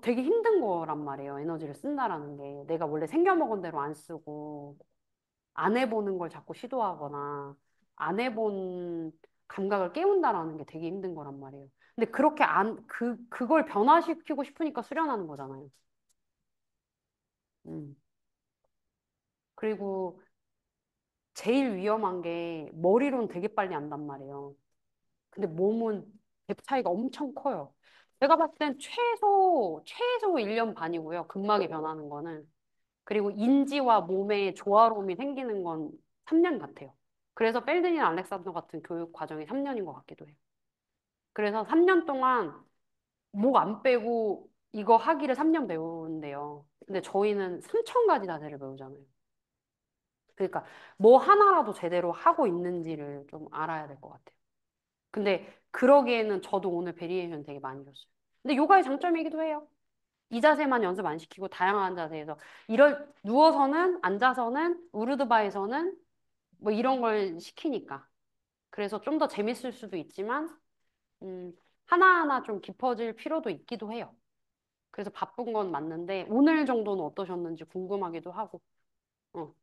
A: 되게 힘든 거란 말이에요. 에너지를 쓴다라는 게 내가 원래 생겨먹은 대로 안 쓰고 안 해보는 걸 자꾸 시도하거나 안 해본 감각을 깨운다라는 게 되게 힘든 거란 말이에요. 근데 그렇게 그걸 변화시키고 싶으니까 수련하는 거잖아요. 음. 그리고 제일 위험한 게 머리로는 되게 빨리 안단 말이에요. 근데 몸은 갭 차이가 엄청 커요. 제가 봤을 땐 최소 1년 반이고요. 근막이 변하는 거는. 그리고 인지와 몸의 조화로움이 생기는 건 3년 같아요. 그래서 펠드닌 알렉산더 같은 교육 과정이 3년인 것 같기도 해요. 그래서 3년 동안 목 안 빼고 이거 하기를 3년 배우는데요. 근데 저희는 3천 가지 자세를 배우잖아요. 그러니까 뭐 하나라도 제대로 하고 있는지를 좀 알아야 될 것 같아요. 근데 그러기에는 저도 오늘 베리에이션 되게 많이 줬어요. 근데 요가의 장점이기도 해요. 이 자세만 연습 안 시키고 다양한 자세에서 누워서는 앉아서는 우르드바에서는 뭐 이런 걸 시키니까. 그래서 좀 더 재밌을 수도 있지만 음, 하나하나 좀 깊어질 필요도 있기도 해요. 그래서 바쁜 건 맞는데 오늘 정도는 어떠셨는지 궁금하기도 하고. 어,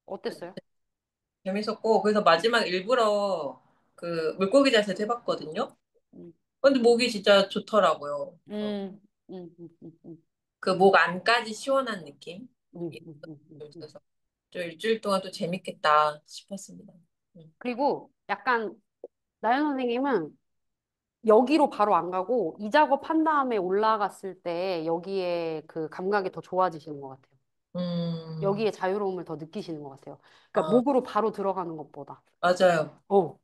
A: 어땠어요?
C: 재밌었고, 그래서 마지막 일부러 그 물고기 자세도 해봤거든요.
A: 음,
C: 근데 목이 진짜 좋더라고요.
A: 음, 음, 음, 음, 음,
C: 그 목 안까지 시원한 느낌?
A: 음.
C: 있어서 좀 일주일 동안 또 재밌겠다 싶었습니다. 음.
A: 그리고 약간 나연 선생님은 여기로 바로 안 가고 이 작업한 다음에 올라갔을 때 여기에 그 감각이 더 좋아지시는 것 같아요.
C: 음,
A: 여기에 자유로움을 더 느끼시는 것 같아요. 그러니까
C: 아,
A: 목으로 바로 들어가는 것보다.
C: 맞아요.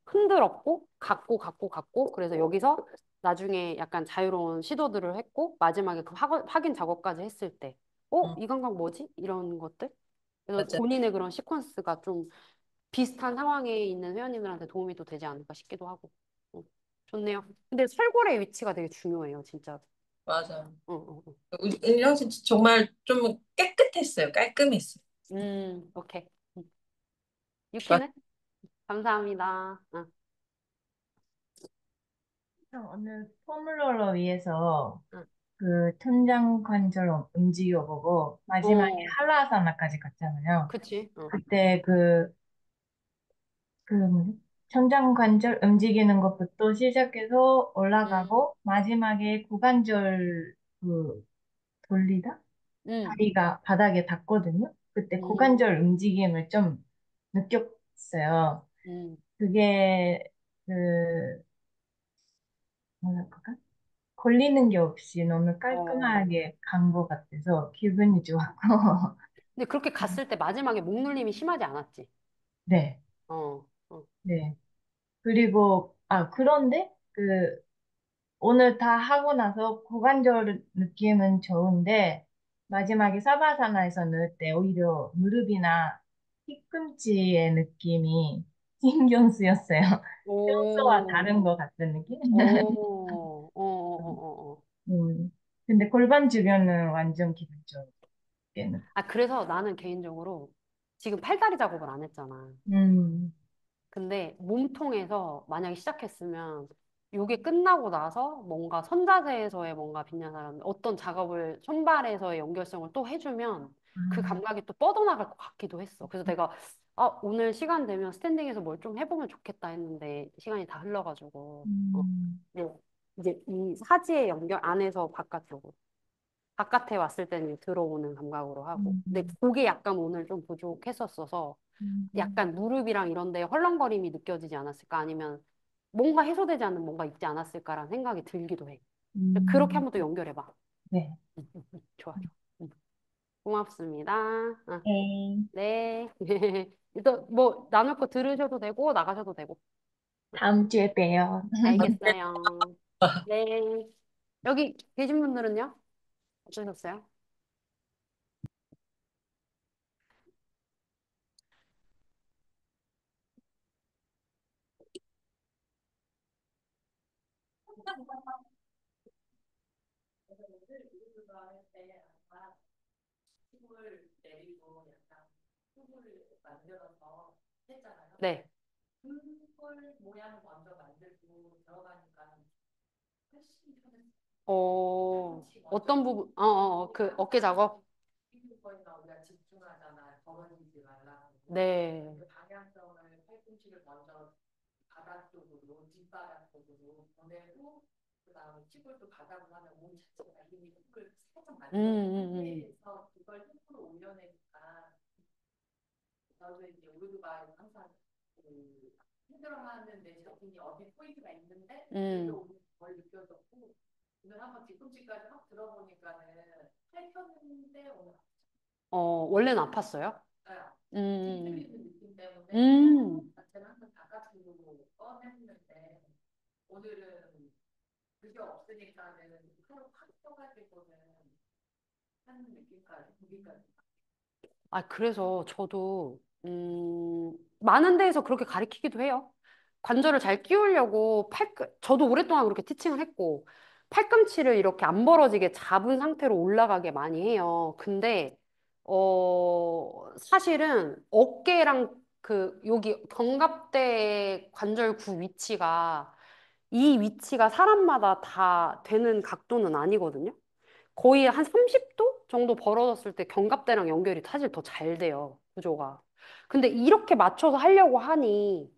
A: 흔들었고, 갖고. 그래서 여기서 나중에 약간 자유로운 시도들을 했고, 마지막에 그 확인 작업까지 했을 때,
C: 음,
A: 이 감각 뭐지? 이런 것들. 그래서
C: 맞아요.
A: 본인의 그런 시퀀스가 좀 비슷한 상황에 있는 회원님들한테 도움이 또 되지 않을까 싶기도 하고. 어, 좋네요. 근데 설골의 위치가 되게 중요해요, 진짜.
C: 맞아요.
A: 어, 어, 어.
C: 은영 씨 정말 좀 깨끗했어요. 깔끔했어요.
A: 오케이. 음.
C: 맞,
A: 유키는? 감사합니다.
D: 오늘 폼롤러 위에서
A: 응.
D: 그 천장 관절 움직여보고 마지막에
A: 어,
D: 한라사나까지 갔잖아요.
A: 그치?
D: 그때 뭐지? 천장 관절 움직이는 것부터 시작해서
A: 음,
D: 올라가고 마지막에 고관절 그 돌리다?
A: 음,
D: 다리가 바닥에 닿거든요. 그때
A: 음,
D: 고관절 움직임을 좀 느꼈어요.
A: 음.
D: 그게 그 뭐랄까? 걸리는 게 없이 너무
A: 어.
D: 깔끔하게 간 것 같아서 기분이 좋았고,
A: 근데 그렇게 갔을 때 마지막에 목눌림이 심하지 않았지?
D: 네,
A: 어, 어.
D: 네. 그리고, 그런데, 오늘 다 하고 나서 고관절 느낌은 좋은데, 마지막에 사바사나에서 넣을 때 오히려 무릎이나 뒤꿈치의 느낌이 신경 쓰였어요. 평소와
A: 오,
D: 다른 것 같은 느낌?
A: 어.
D: 음. 근데 골반 주변은 완전 기분 좋게 느껴.
A: 아, 그래서 나는 개인적으로 지금 팔다리 작업을 안 했잖아.
D: 음.
A: 근데 몸통에서 만약에 시작했으면 요게 끝나고 나서 뭔가 선자세에서의 뭔가 빈야사라는 어떤 작업을 손발에서의 연결성을 또 해주면 그
D: 아,
A: 감각이 또 뻗어나갈 것 같기도 했어. 그래서 내가 오늘 시간 되면 스탠딩에서 뭘 좀 해보면 좋겠다 했는데 시간이 다 흘러가지고
D: 음,
A: 네. 이제 이 사지의 연결 안에서 바깥쪽으로 바깥에 왔을 때는 들어오는 감각으로 하고 근데
D: 음,
A: 그게 약간 오늘 좀 부족했었어서
D: 음,
A: 약간 무릎이랑 이런 데 헐렁거림이 느껴지지 않았을까? 아니면 뭔가 해소되지 않는 뭔가 있지 않았을까라는 생각이 들기도 해. 그렇게
D: 음,
A: 한번 또 연결해봐.
D: 네.
A: 좋아, 좋아. 음, 고맙습니다.
D: 네.
A: 네. 또 뭐 나눌 거 들으셔도 되고 나가셔도 되고.
D: 다음 주에 봬요.
A: 알겠어요. 네. 여기 계신 분들은요? 어떠셨어요?
B: 그래서 오늘 우리가 할때 아마 팁을 내리고 약간 팁을 만들어서 했잖아요.
A: 네.
B: 그걸 모양 먼저 만들고 들어가니까 훨씬 편했어요.
A: 어떤 부분, 그 어깨 작업?
B: 피부과에서 우리가 집중하잖아. 벌어지지 말라고.
A: 네.
B: 그 방향성을 팔꿈치를 먼저 바닥 쪽으로, 뒷바닥 쪽으로 보내고, 그 다음에 팁을 또 바닥으로 하면 몸 자체가 이미 흙을 살짝 만드는
A: 음.
B: 상태에서 그걸 흙으로 올려내니까 저도 이제 우르드바에서 항상 그 힘들어하는 내 자신이 어디 포인트가 있는데
A: 음.
B: 올려오는 걸 느껴졌고 오늘 한번 뒤꿈치까지 확 들어보니까는 팔 펴는데 오늘
A: 원래는 아팠어요?
B: 아파요.
A: 음.
B: 뒤틀리는 느낌 때문에
A: 음.
B: 자체는 항상 바깥으로 꺼냈는데 오늘은 그게 없으니까는 하루 확 펴가지고는 하는 느낌까지 거기까지.
A: 그래서 저도, 많은 데에서 그렇게 가르치기도 해요. 관절을 잘 끼우려고 저도 오랫동안 그렇게 티칭을 했고, 팔꿈치를 이렇게 안 벌어지게 잡은 상태로 올라가게 많이 해요. 근데, 사실은 어깨랑 여기 견갑대 관절구 위치가, 이 위치가 사람마다 다 되는 각도는 아니거든요. 거의 한 30도 정도 벌어졌을 때 견갑대랑 연결이 사실 더 잘 돼요, 구조가. 근데 이렇게 맞춰서 하려고 하니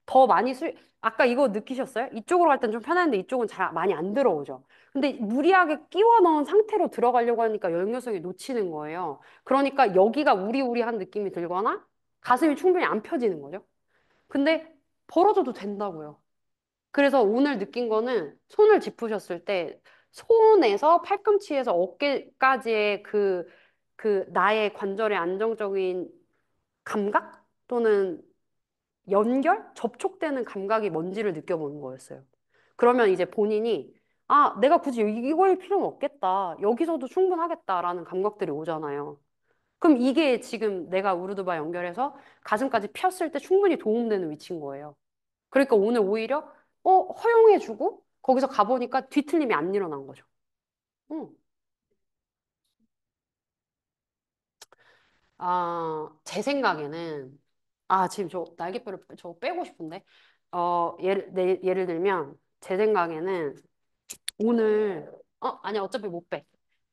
A: 더 많이 아까 이거 느끼셨어요? 이쪽으로 갈 땐 좀 편한데 이쪽은 잘 많이 안 들어오죠. 근데 무리하게 끼워 넣은 상태로 들어가려고 하니까 연결성이 놓치는 거예요. 그러니까 여기가 우리우리한 느낌이 들거나 가슴이 충분히 안 펴지는 거죠. 근데 벌어져도 된다고요. 그래서 오늘 느낀 거는 손을 짚으셨을 때 손에서 팔꿈치에서 어깨까지의 그 나의 관절의 안정적인 감각 또는 연결? 접촉되는 감각이 뭔지를 느껴보는 거였어요. 그러면 이제 본인이 아, 내가 굳이 이거일 필요는 없겠다. 여기서도 충분하겠다라는 감각들이 오잖아요. 그럼 이게 지금 내가 우르드바 연결해서 가슴까지 폈을 때 충분히 도움되는 위치인 거예요. 그러니까 오늘 오히려 허용해주고 거기서 가보니까 뒤틀림이 안 일어난 거죠. 응. 제 생각에는 지금 저 날개뼈를 저 빼고 싶은데 예를 들면 제 생각에는 오늘 아니 어차피 못 빼.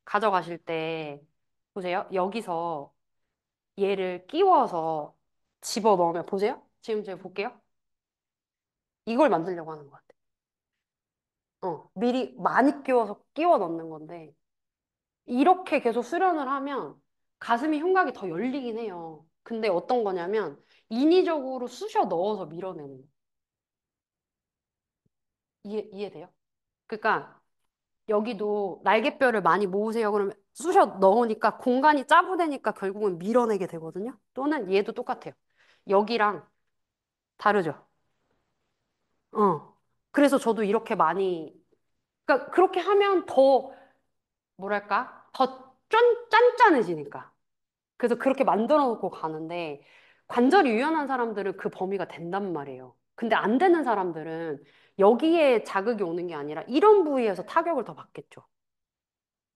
A: 가져가실 때 보세요. 여기서 얘를 끼워서 집어 넣으면 보세요. 지금 제가 볼게요. 이걸 만들려고 하는 것 같아. 미리 많이 끼워서 끼워 넣는 건데 이렇게 계속 수련을 하면 가슴이 흉곽이 더 열리긴 해요. 근데 어떤 거냐면 인위적으로 쑤셔 넣어서 밀어내는 거. 이해돼요? 그러니까 여기도 날개뼈를 많이 모으세요. 그러면 쑤셔 넣으니까 공간이 짜부되니까 결국은 밀어내게 되거든요. 또는 얘도 똑같아요. 여기랑 다르죠. 그래서 저도 이렇게 많이 그러니까 그렇게 하면 더 뭐랄까? 더 짠짠해지니까. 그래서 그렇게 만들어 놓고 가는데 관절이 유연한 사람들은 그 범위가 된단 말이에요. 근데 안 되는 사람들은 여기에 자극이 오는 게 아니라 이런 부위에서 타격을 더 받겠죠.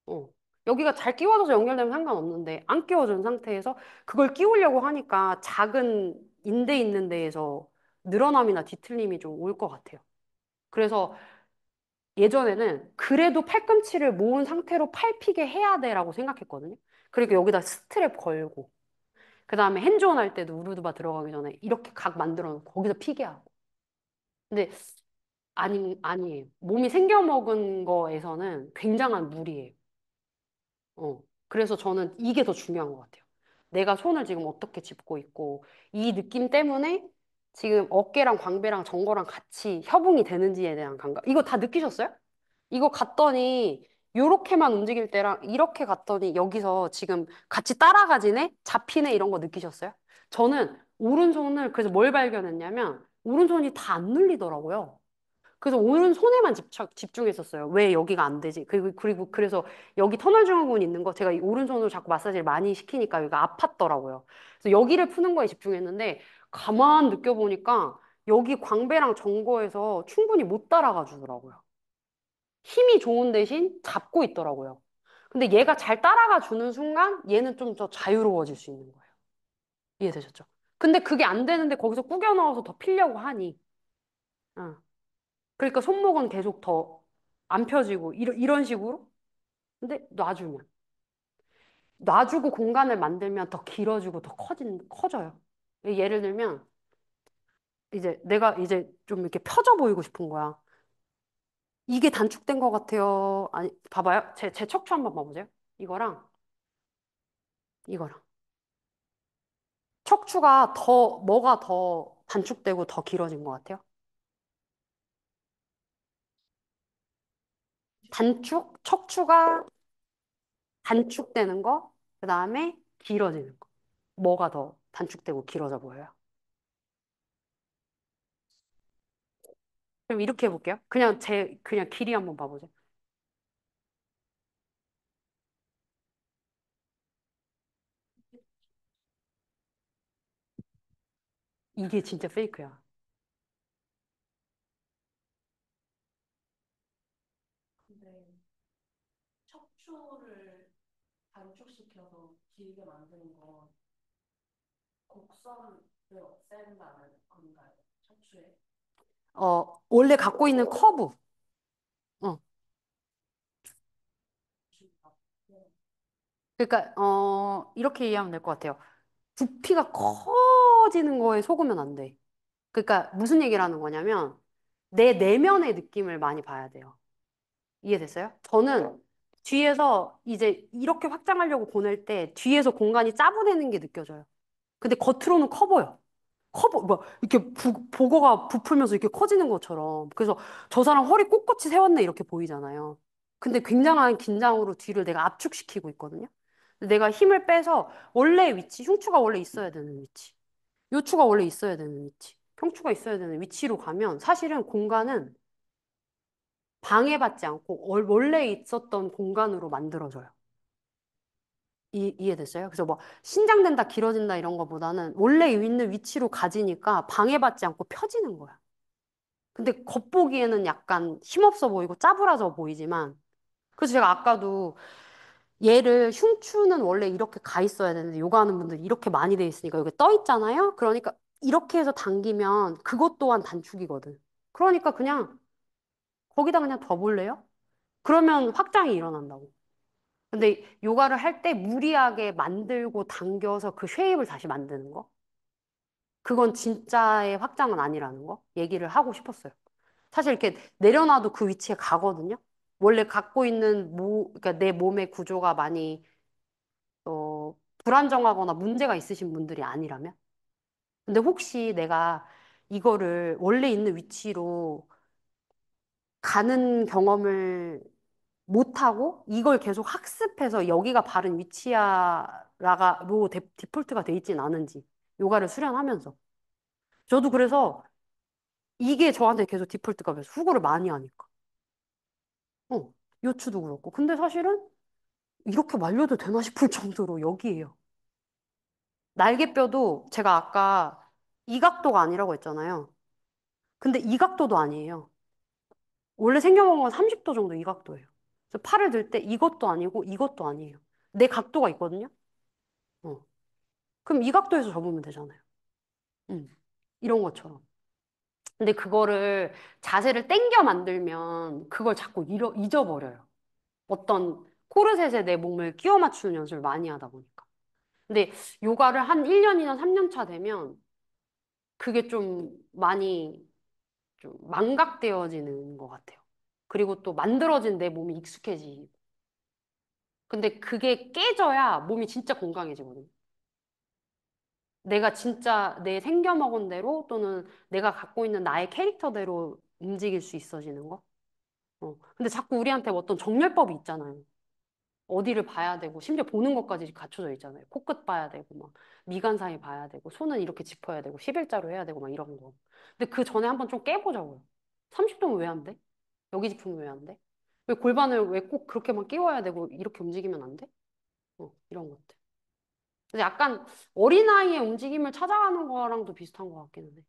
A: 어. 여기가 잘 끼워져서 연결되면 상관없는데 안 끼워진 상태에서 그걸 끼우려고 하니까 작은 인대 있는 데에서 늘어남이나 뒤틀림이 좀 올 것 같아요. 그래서 예전에는 그래도 팔꿈치를 모은 상태로 팔피게 해야 돼라고 생각했거든요. 그리고 여기다 스트랩 걸고 그 다음에 핸즈온 할 때도 우르드바 들어가기 전에 이렇게 각 만들어 놓고 거기서 피게 하고. 근데 아니에요. 몸이 생겨먹은 거에서는 굉장한 무리예요. 그래서 저는 이게 더 중요한 것 같아요. 내가 손을 지금 어떻게 짚고 있고, 이 느낌 때문에 지금 어깨랑 광배랑 전거랑 같이 협응이 되는지에 대한 감각. 이거 다 느끼셨어요? 이거 갔더니, 요렇게만 움직일 때랑 이렇게 갔더니 여기서 지금 같이 따라가지네? 잡히네? 이런 거 느끼셨어요? 저는 오른손을, 그래서 뭘 발견했냐면, 오른손이 다 안 눌리더라고요. 그래서 오른손에만 집중했었어요. 왜 여기가 안 되지? 그리고 그래서 여기 터널 증후군 있는 거 제가 이 오른손으로 자꾸 마사지를 많이 시키니까 여기가 아팠더라고요. 그래서 여기를 푸는 거에 집중했는데 가만 느껴보니까 여기 광배랑 전거에서 충분히 못 따라가 주더라고요. 힘이 좋은 대신 잡고 있더라고요. 근데 얘가 잘 따라가 주는 순간 얘는 좀 더 자유로워질 수 있는 거예요. 이해되셨죠? 근데 그게 안 되는데 거기서 구겨 넣어서 더 피려고 하니. 어. 그러니까 손목은 계속 더 안 펴지고 이런 식으로. 근데 놔주고 공간을 만들면 더 길어지고 더 커져요. 예를 들면 이제 내가 이제 좀 이렇게 펴져 보이고 싶은 거야. 이게 단축된 것 같아요. 아니, 봐봐요. 제 척추 한번 봐보세요. 이거랑 이거랑. 뭐가 더 단축되고 더 길어진 것 같아요? 척추가 단축되는 거, 그 다음에 길어지는 거. 뭐가 더 단축되고 길어져 보여요? 그럼 이렇게 해볼게요. 그냥 길이 한번 봐보죠. 이게 진짜 페이크야.
B: 근데 척추를 단축시켜서 길게 만드는 건 곡선을 없앤다는 건가요? 척추에?
A: 원래 갖고 있는 커브. 어.
B: 네.
A: 그러니까, 이렇게 이해하면 될 것 같아요. 부피가 커지는 거에 속으면 안 돼. 그러니까 무슨 얘기를 하는 거냐면 내 내면의 느낌을 많이 봐야 돼요. 이해됐어요? 저는 뒤에서 이제 이렇게 확장하려고 보낼 때 뒤에서 공간이 짜부되는 게 느껴져요. 근데 겉으로는 커 보여. 뭐, 이렇게 보고가 부풀면서 이렇게 커지는 것처럼. 그래서 저 사람 허리 꼿꼿이 세웠네, 이렇게 보이잖아요. 근데 굉장한 긴장으로 뒤를 내가 압축시키고 있거든요. 근데 내가 힘을 빼서 원래 위치, 흉추가 원래 있어야 되는 위치, 요추가 원래 있어야 되는 위치, 평추가 있어야 되는 위치로 가면 사실은 공간은 방해받지 않고 원래 있었던 공간으로 만들어져요. 이해됐어요? 그래서 뭐 신장된다, 길어진다 이런 거보다는 원래 있는 위치로 가지니까 방해받지 않고 펴지는 거야. 근데 겉보기에는 약간 힘없어 보이고 짜부라져 보이지만 그래서 제가 아까도 얘를 흉추는 원래 이렇게 가 있어야 되는데 요가하는 분들 이렇게 많이 돼 있으니까 여기 떠 있잖아요? 그러니까 이렇게 해서 당기면 그것 또한 단축이거든. 그러니까 그냥 거기다 그냥 더 볼래요? 그러면 확장이 일어난다고. 근데 요가를 할 때 무리하게 만들고 당겨서 그 쉐입을 다시 만드는 거. 그건 진짜의 확장은 아니라는 거. 얘기를 하고 싶었어요. 사실 이렇게 내려놔도 그 위치에 가거든요. 원래 갖고 있는 그러니까 내 몸의 구조가 많이, 불안정하거나 문제가 있으신 분들이 아니라면. 근데 혹시 내가 이거를 원래 있는 위치로 가는 경험을 못하고 이걸 계속 학습해서 여기가 바른 위치야라고 디폴트가 돼 있진 않은지 요가를 수련하면서 저도 그래서 이게 저한테 계속 디폴트가 돼서 후구를 많이 하니까 어 요추도 그렇고 근데 사실은 이렇게 말려도 되나 싶을 정도로 여기에요. 날개뼈도 제가 아까 이 각도가 아니라고 했잖아요. 근데 이 각도도 아니에요. 원래 생겨먹은 건 30도 정도 이 각도예요. 그래서 팔을 들 때 이것도 아니고 이것도 아니에요. 내 각도가 있거든요. 어. 그럼 이 각도에서 접으면 되잖아요. 음. 이런 것처럼. 근데 그거를 자세를 땡겨 만들면 그걸 자꾸 잊어버려요. 어떤 코르셋에 내 몸을 끼워 맞추는 연습을 많이 하다 보니까. 근데 요가를 한 1년이나 3년 차 되면 그게 좀 많이 좀 망각되어지는 것 같아요. 그리고 또 만들어진 내 몸이 익숙해지고. 근데 그게 깨져야 몸이 진짜 건강해지거든요. 내가 진짜 내 생겨먹은 대로 또는 내가 갖고 있는 나의 캐릭터대로 움직일 수 있어지는 거. 근데 자꾸 우리한테 어떤 정렬법이 있잖아요. 어디를 봐야 되고, 심지어 보는 것까지 갖춰져 있잖아요. 코끝 봐야 되고, 막, 미간 사이 봐야 되고, 손은 이렇게 짚어야 되고, 11자로 해야 되고, 막 이런 거. 근데 그 전에 한번 좀 깨보자고요. 30도는 왜 안 돼? 여기 짚으면 왜 안 돼? 왜 골반을 왜 꼭 그렇게만 끼워야 되고, 이렇게 움직이면 안 돼? 이런 것들. 근데 약간 어린아이의 움직임을 찾아가는 거랑도 비슷한 것 같기는 해.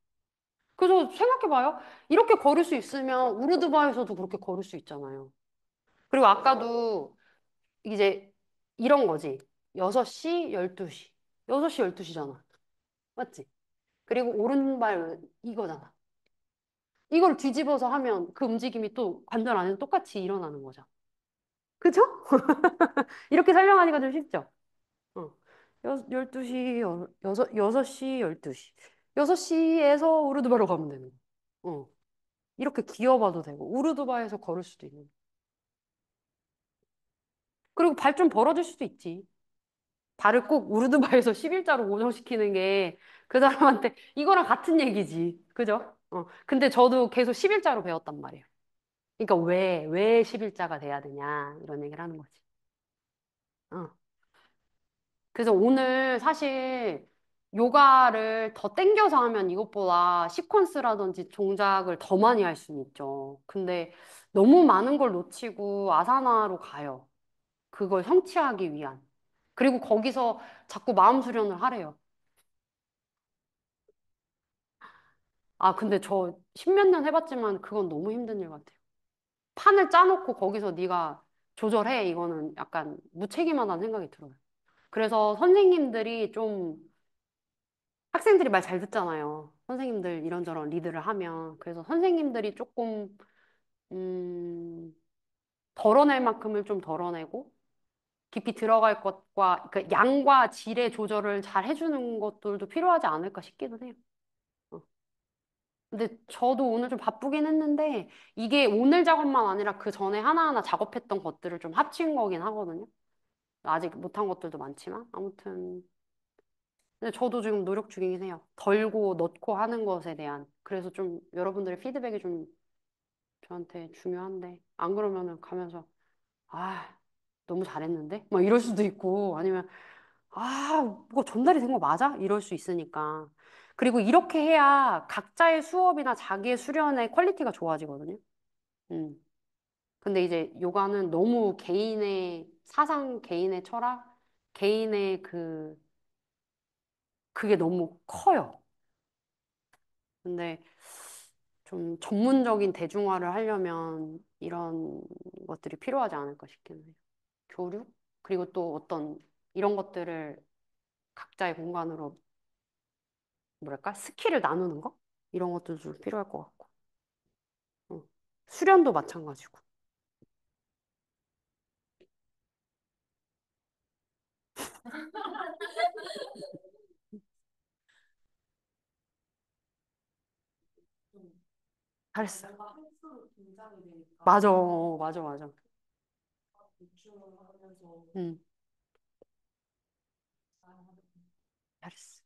A: 그래서 생각해봐요. 이렇게 걸을 수 있으면 우르드바에서도 그렇게 걸을 수 있잖아요. 그리고 아까도 이제 이런 거지. 6시, 12시. 6시, 12시잖아. 맞지? 그리고 오른발 이거잖아. 이걸 뒤집어서 하면 그 움직임이 또 관절 안에서 똑같이 일어나는 거죠. 그죠? 이렇게 설명하니까 좀 쉽죠? 어. 12시, 6시, 12시. 6시에서 우르드바로 가면 되는 거. 이렇게 기어봐도 되고, 우르드바에서 걸을 수도 있는. 그리고 발 좀 벌어질 수도 있지. 발을 꼭 우르드바에서 11자로 고정시키는 게 그 사람한테 이거랑 같은 얘기지. 그죠? 근데 저도 계속 11자로 배웠단 말이에요. 그러니까 왜 11자가 돼야 되냐, 이런 얘기를 하는 거지. 어. 그래서 오늘 사실 요가를 더 땡겨서 하면 이것보다 시퀀스라든지 동작을 더 많이 할 수는 있죠. 근데 너무 많은 걸 놓치고 아사나로 가요. 그걸 성취하기 위한. 그리고 거기서 자꾸 마음 수련을 하래요. 아, 근데 저 십몇 년 해봤지만 그건 너무 힘든 일 같아요. 판을 짜놓고 거기서 네가 조절해. 이거는 약간 무책임하다는 생각이 들어요. 그래서 선생님들이 좀 학생들이 말 잘 듣잖아요. 선생님들 이런저런 리드를 하면. 그래서 선생님들이 조금 음, 덜어낼 만큼을 좀 덜어내고 깊이 들어갈 것과 그 양과 질의 조절을 잘 해주는 것들도 필요하지 않을까 싶기도 해요. 어. 근데 저도 오늘 좀 바쁘긴 했는데 이게 오늘 작업만 아니라 그 전에 하나하나 작업했던 것들을 좀 합친 거긴 하거든요. 아직 못한 것들도 많지만 아무튼 근데 저도 지금 노력 중이긴 해요. 덜고 넣고 하는 것에 대한. 그래서 좀 여러분들의 피드백이 좀 저한테 중요한데 안 그러면은 가면서 아 너무 잘했는데 막 이럴 수도 있고 아니면 아 뭐가 전달이 된 거 맞아? 이럴 수 있으니까. 그리고 이렇게 해야 각자의 수업이나 자기의 수련의 퀄리티가 좋아지거든요. 음. 근데 이제 요가는 너무 개인의 사상, 개인의 철학, 개인의 그게 너무 커요. 근데 좀 전문적인 대중화를 하려면 이런 것들이 필요하지 않을까 싶긴 해요. 교류? 그리고 또 어떤 이런 것들을 각자의 공간으로 뭐랄까? 스킬을 나누는 거? 이런 것도 좀 필요할 것 같고. 어. 수련도 마찬가지고. 잘했어.
B: 뭔가 횟수로 긴장이 되니까
A: 맞아, 맞아, 맞아.
B: 집중을 하면서
A: 응,
B: 잘하는
A: 잘했어.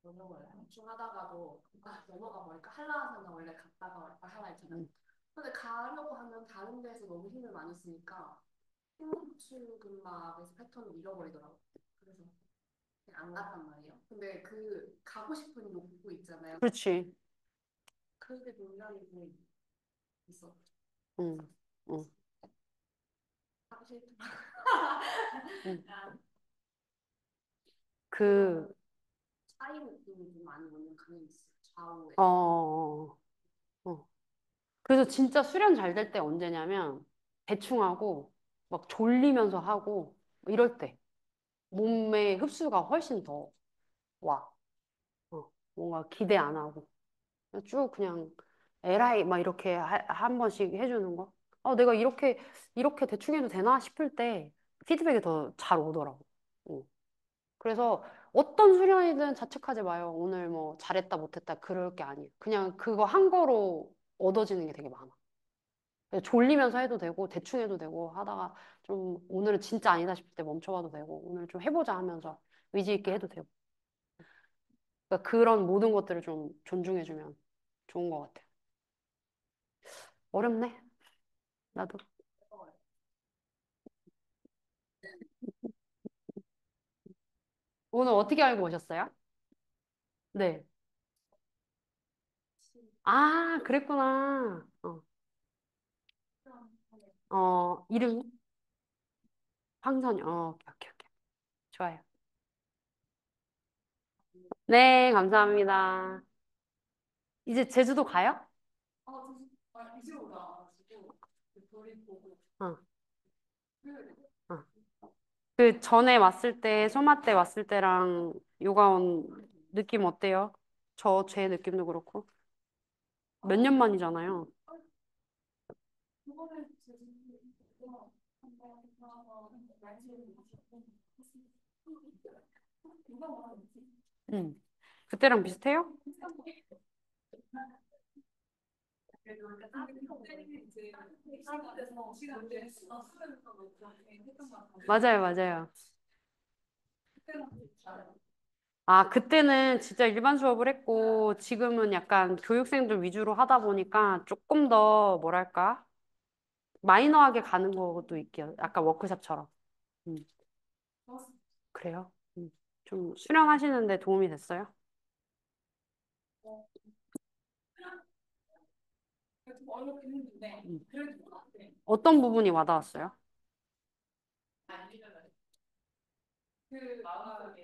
B: 번역을 대충 하다가도 넘어가 버릴까 하려면 원래 갔다가 말까 하라 했잖아.
A: 응.
B: 근데 가려고 하면 다른 데서 너무 힘을 많이 쓰니까 승추근막에서 패턴을 잃어버리더라고. 그래서 그냥 안 갔단 말이에요. 근데 그 가고 싶은 욕구 있잖아요.
A: 그렇지.
B: 그게 굉장히 좀 있어.
A: 응, 응,
B: 하기 싫다.
A: 응.
B: 그냥
A: 그,
B: 그런 차이 느낌이 좀 많이 오는 감이 있어. 좌우에.
A: 어. 그래서 진짜 수련 잘 될 때 언제냐면 대충 하고 막 졸리면서 하고 이럴 때 몸의 흡수가 훨씬 더 와. 뭔가 기대 안 하고 그냥 쭉 그냥 에라이 막 이렇게 한 번씩 해주는 거. 내가 이렇게 대충 해도 되나 싶을 때 피드백이 더 잘 오더라고. 어. 그래서 어떤 수련이든 자책하지 마요. 오늘 뭐 잘했다 못했다 그럴 게 아니에요. 그냥 그거 한 거로 얻어지는 게 되게 많아. 졸리면서 해도 되고 대충 해도 되고 하다가 좀 오늘은 진짜 아니다 싶을 때 멈춰봐도 되고 오늘 좀 해보자 하면서 의지 있게 해도 되고 그러니까 그런 모든 것들을 좀 존중해주면 좋은 것 같아요. 어렵네. 나도. 오늘 어떻게 알고 오셨어요? 네. 아, 그랬구나. 이름 황선이. 오케이, 오케이, 오케이. 좋아요. 네, 감사합니다. 이제 제주도 가요?
B: 이제 오라가지고 별이 보고
A: 어,
B: 그
A: 어. 그 전에 왔을 때, 소마 때 왔을 때랑 요가 온 느낌 어때요? 제 느낌도 그렇고. 몇 년 만이잖아요.
B: 그거를 제주도 한번 가서 날씨를 누가 말하는지
A: 응. 그때랑 비슷해요?
B: 그래도 이렇게 따뜻하게 이제 따뜻해서 시간대 수련해서 그렇게 했던 것 같아요.
A: 맞아요, 맞아요.
B: 그때는 진짜
A: 그때는 진짜 일반 수업을 했고, 지금은 약간 교육생들 위주로 하다 보니까 조금 더, 뭐랄까, 마이너하게 가는 것도 있게요. 약간 워크숍처럼. 음,
B: 좋았어요.
A: 그래요. 좀 수련하시는데 도움이 됐어요?
B: 좀 어렵긴 했는데
A: 음.
B: 그래도 네.
A: 어떤 부분이 와닿았어요?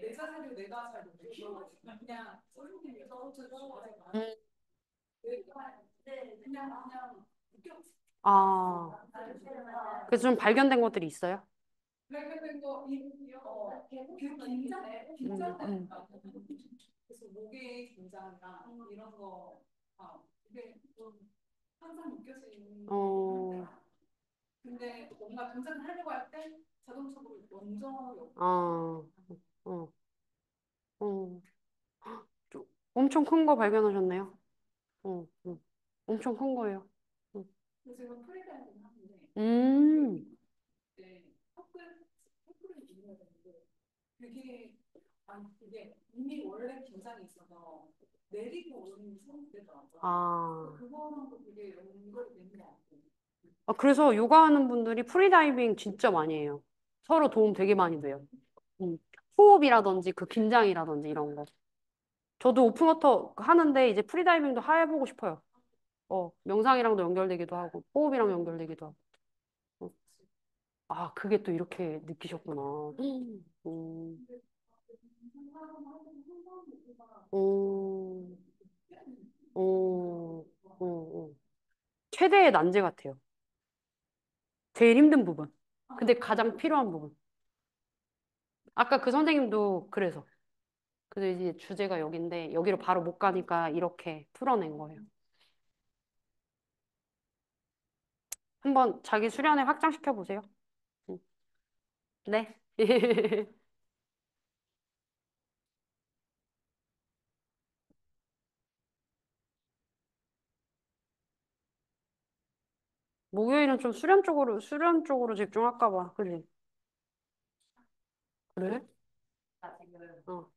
B: 내 자세를 내가 잘 모르겠어. 그냥 선생님이 떨어져서
A: 음, 아, 그래서 좀 발견된 것들이 있어요? 음. 어, 어, 어, 어. 엄청 큰 거 발견하셨네요. 어, 엄청 큰 거예요. 어. 음, 아. 그래서 요가하는 분들이 프리다이빙 진짜 많이 해요. 서로 도움 되게 많이 돼요. 음. 호흡이라든지 그 긴장이라든지 이런 거. 저도 오픈워터 하는데 이제 프리다이빙도 해보고 싶어요. 명상이랑도 연결되기도 하고, 호흡이랑 연결되기도 하고. 어. 아, 그게 또 이렇게 느끼셨구나. 음. 오, 오, 오. 최대의 난제 같아요. 제일 힘든 부분. 근데 가장 필요한 부분. 아까 그 선생님도 그래서. 근데 이제 주제가 여긴데 여기로 바로 못 가니까 이렇게 풀어낸 거예요. 한번 자기 수련회 확장시켜 보세요. 응. 네. 목요일은 좀 수련 쪽으로 집중할까 봐. 그지? 그래? 어.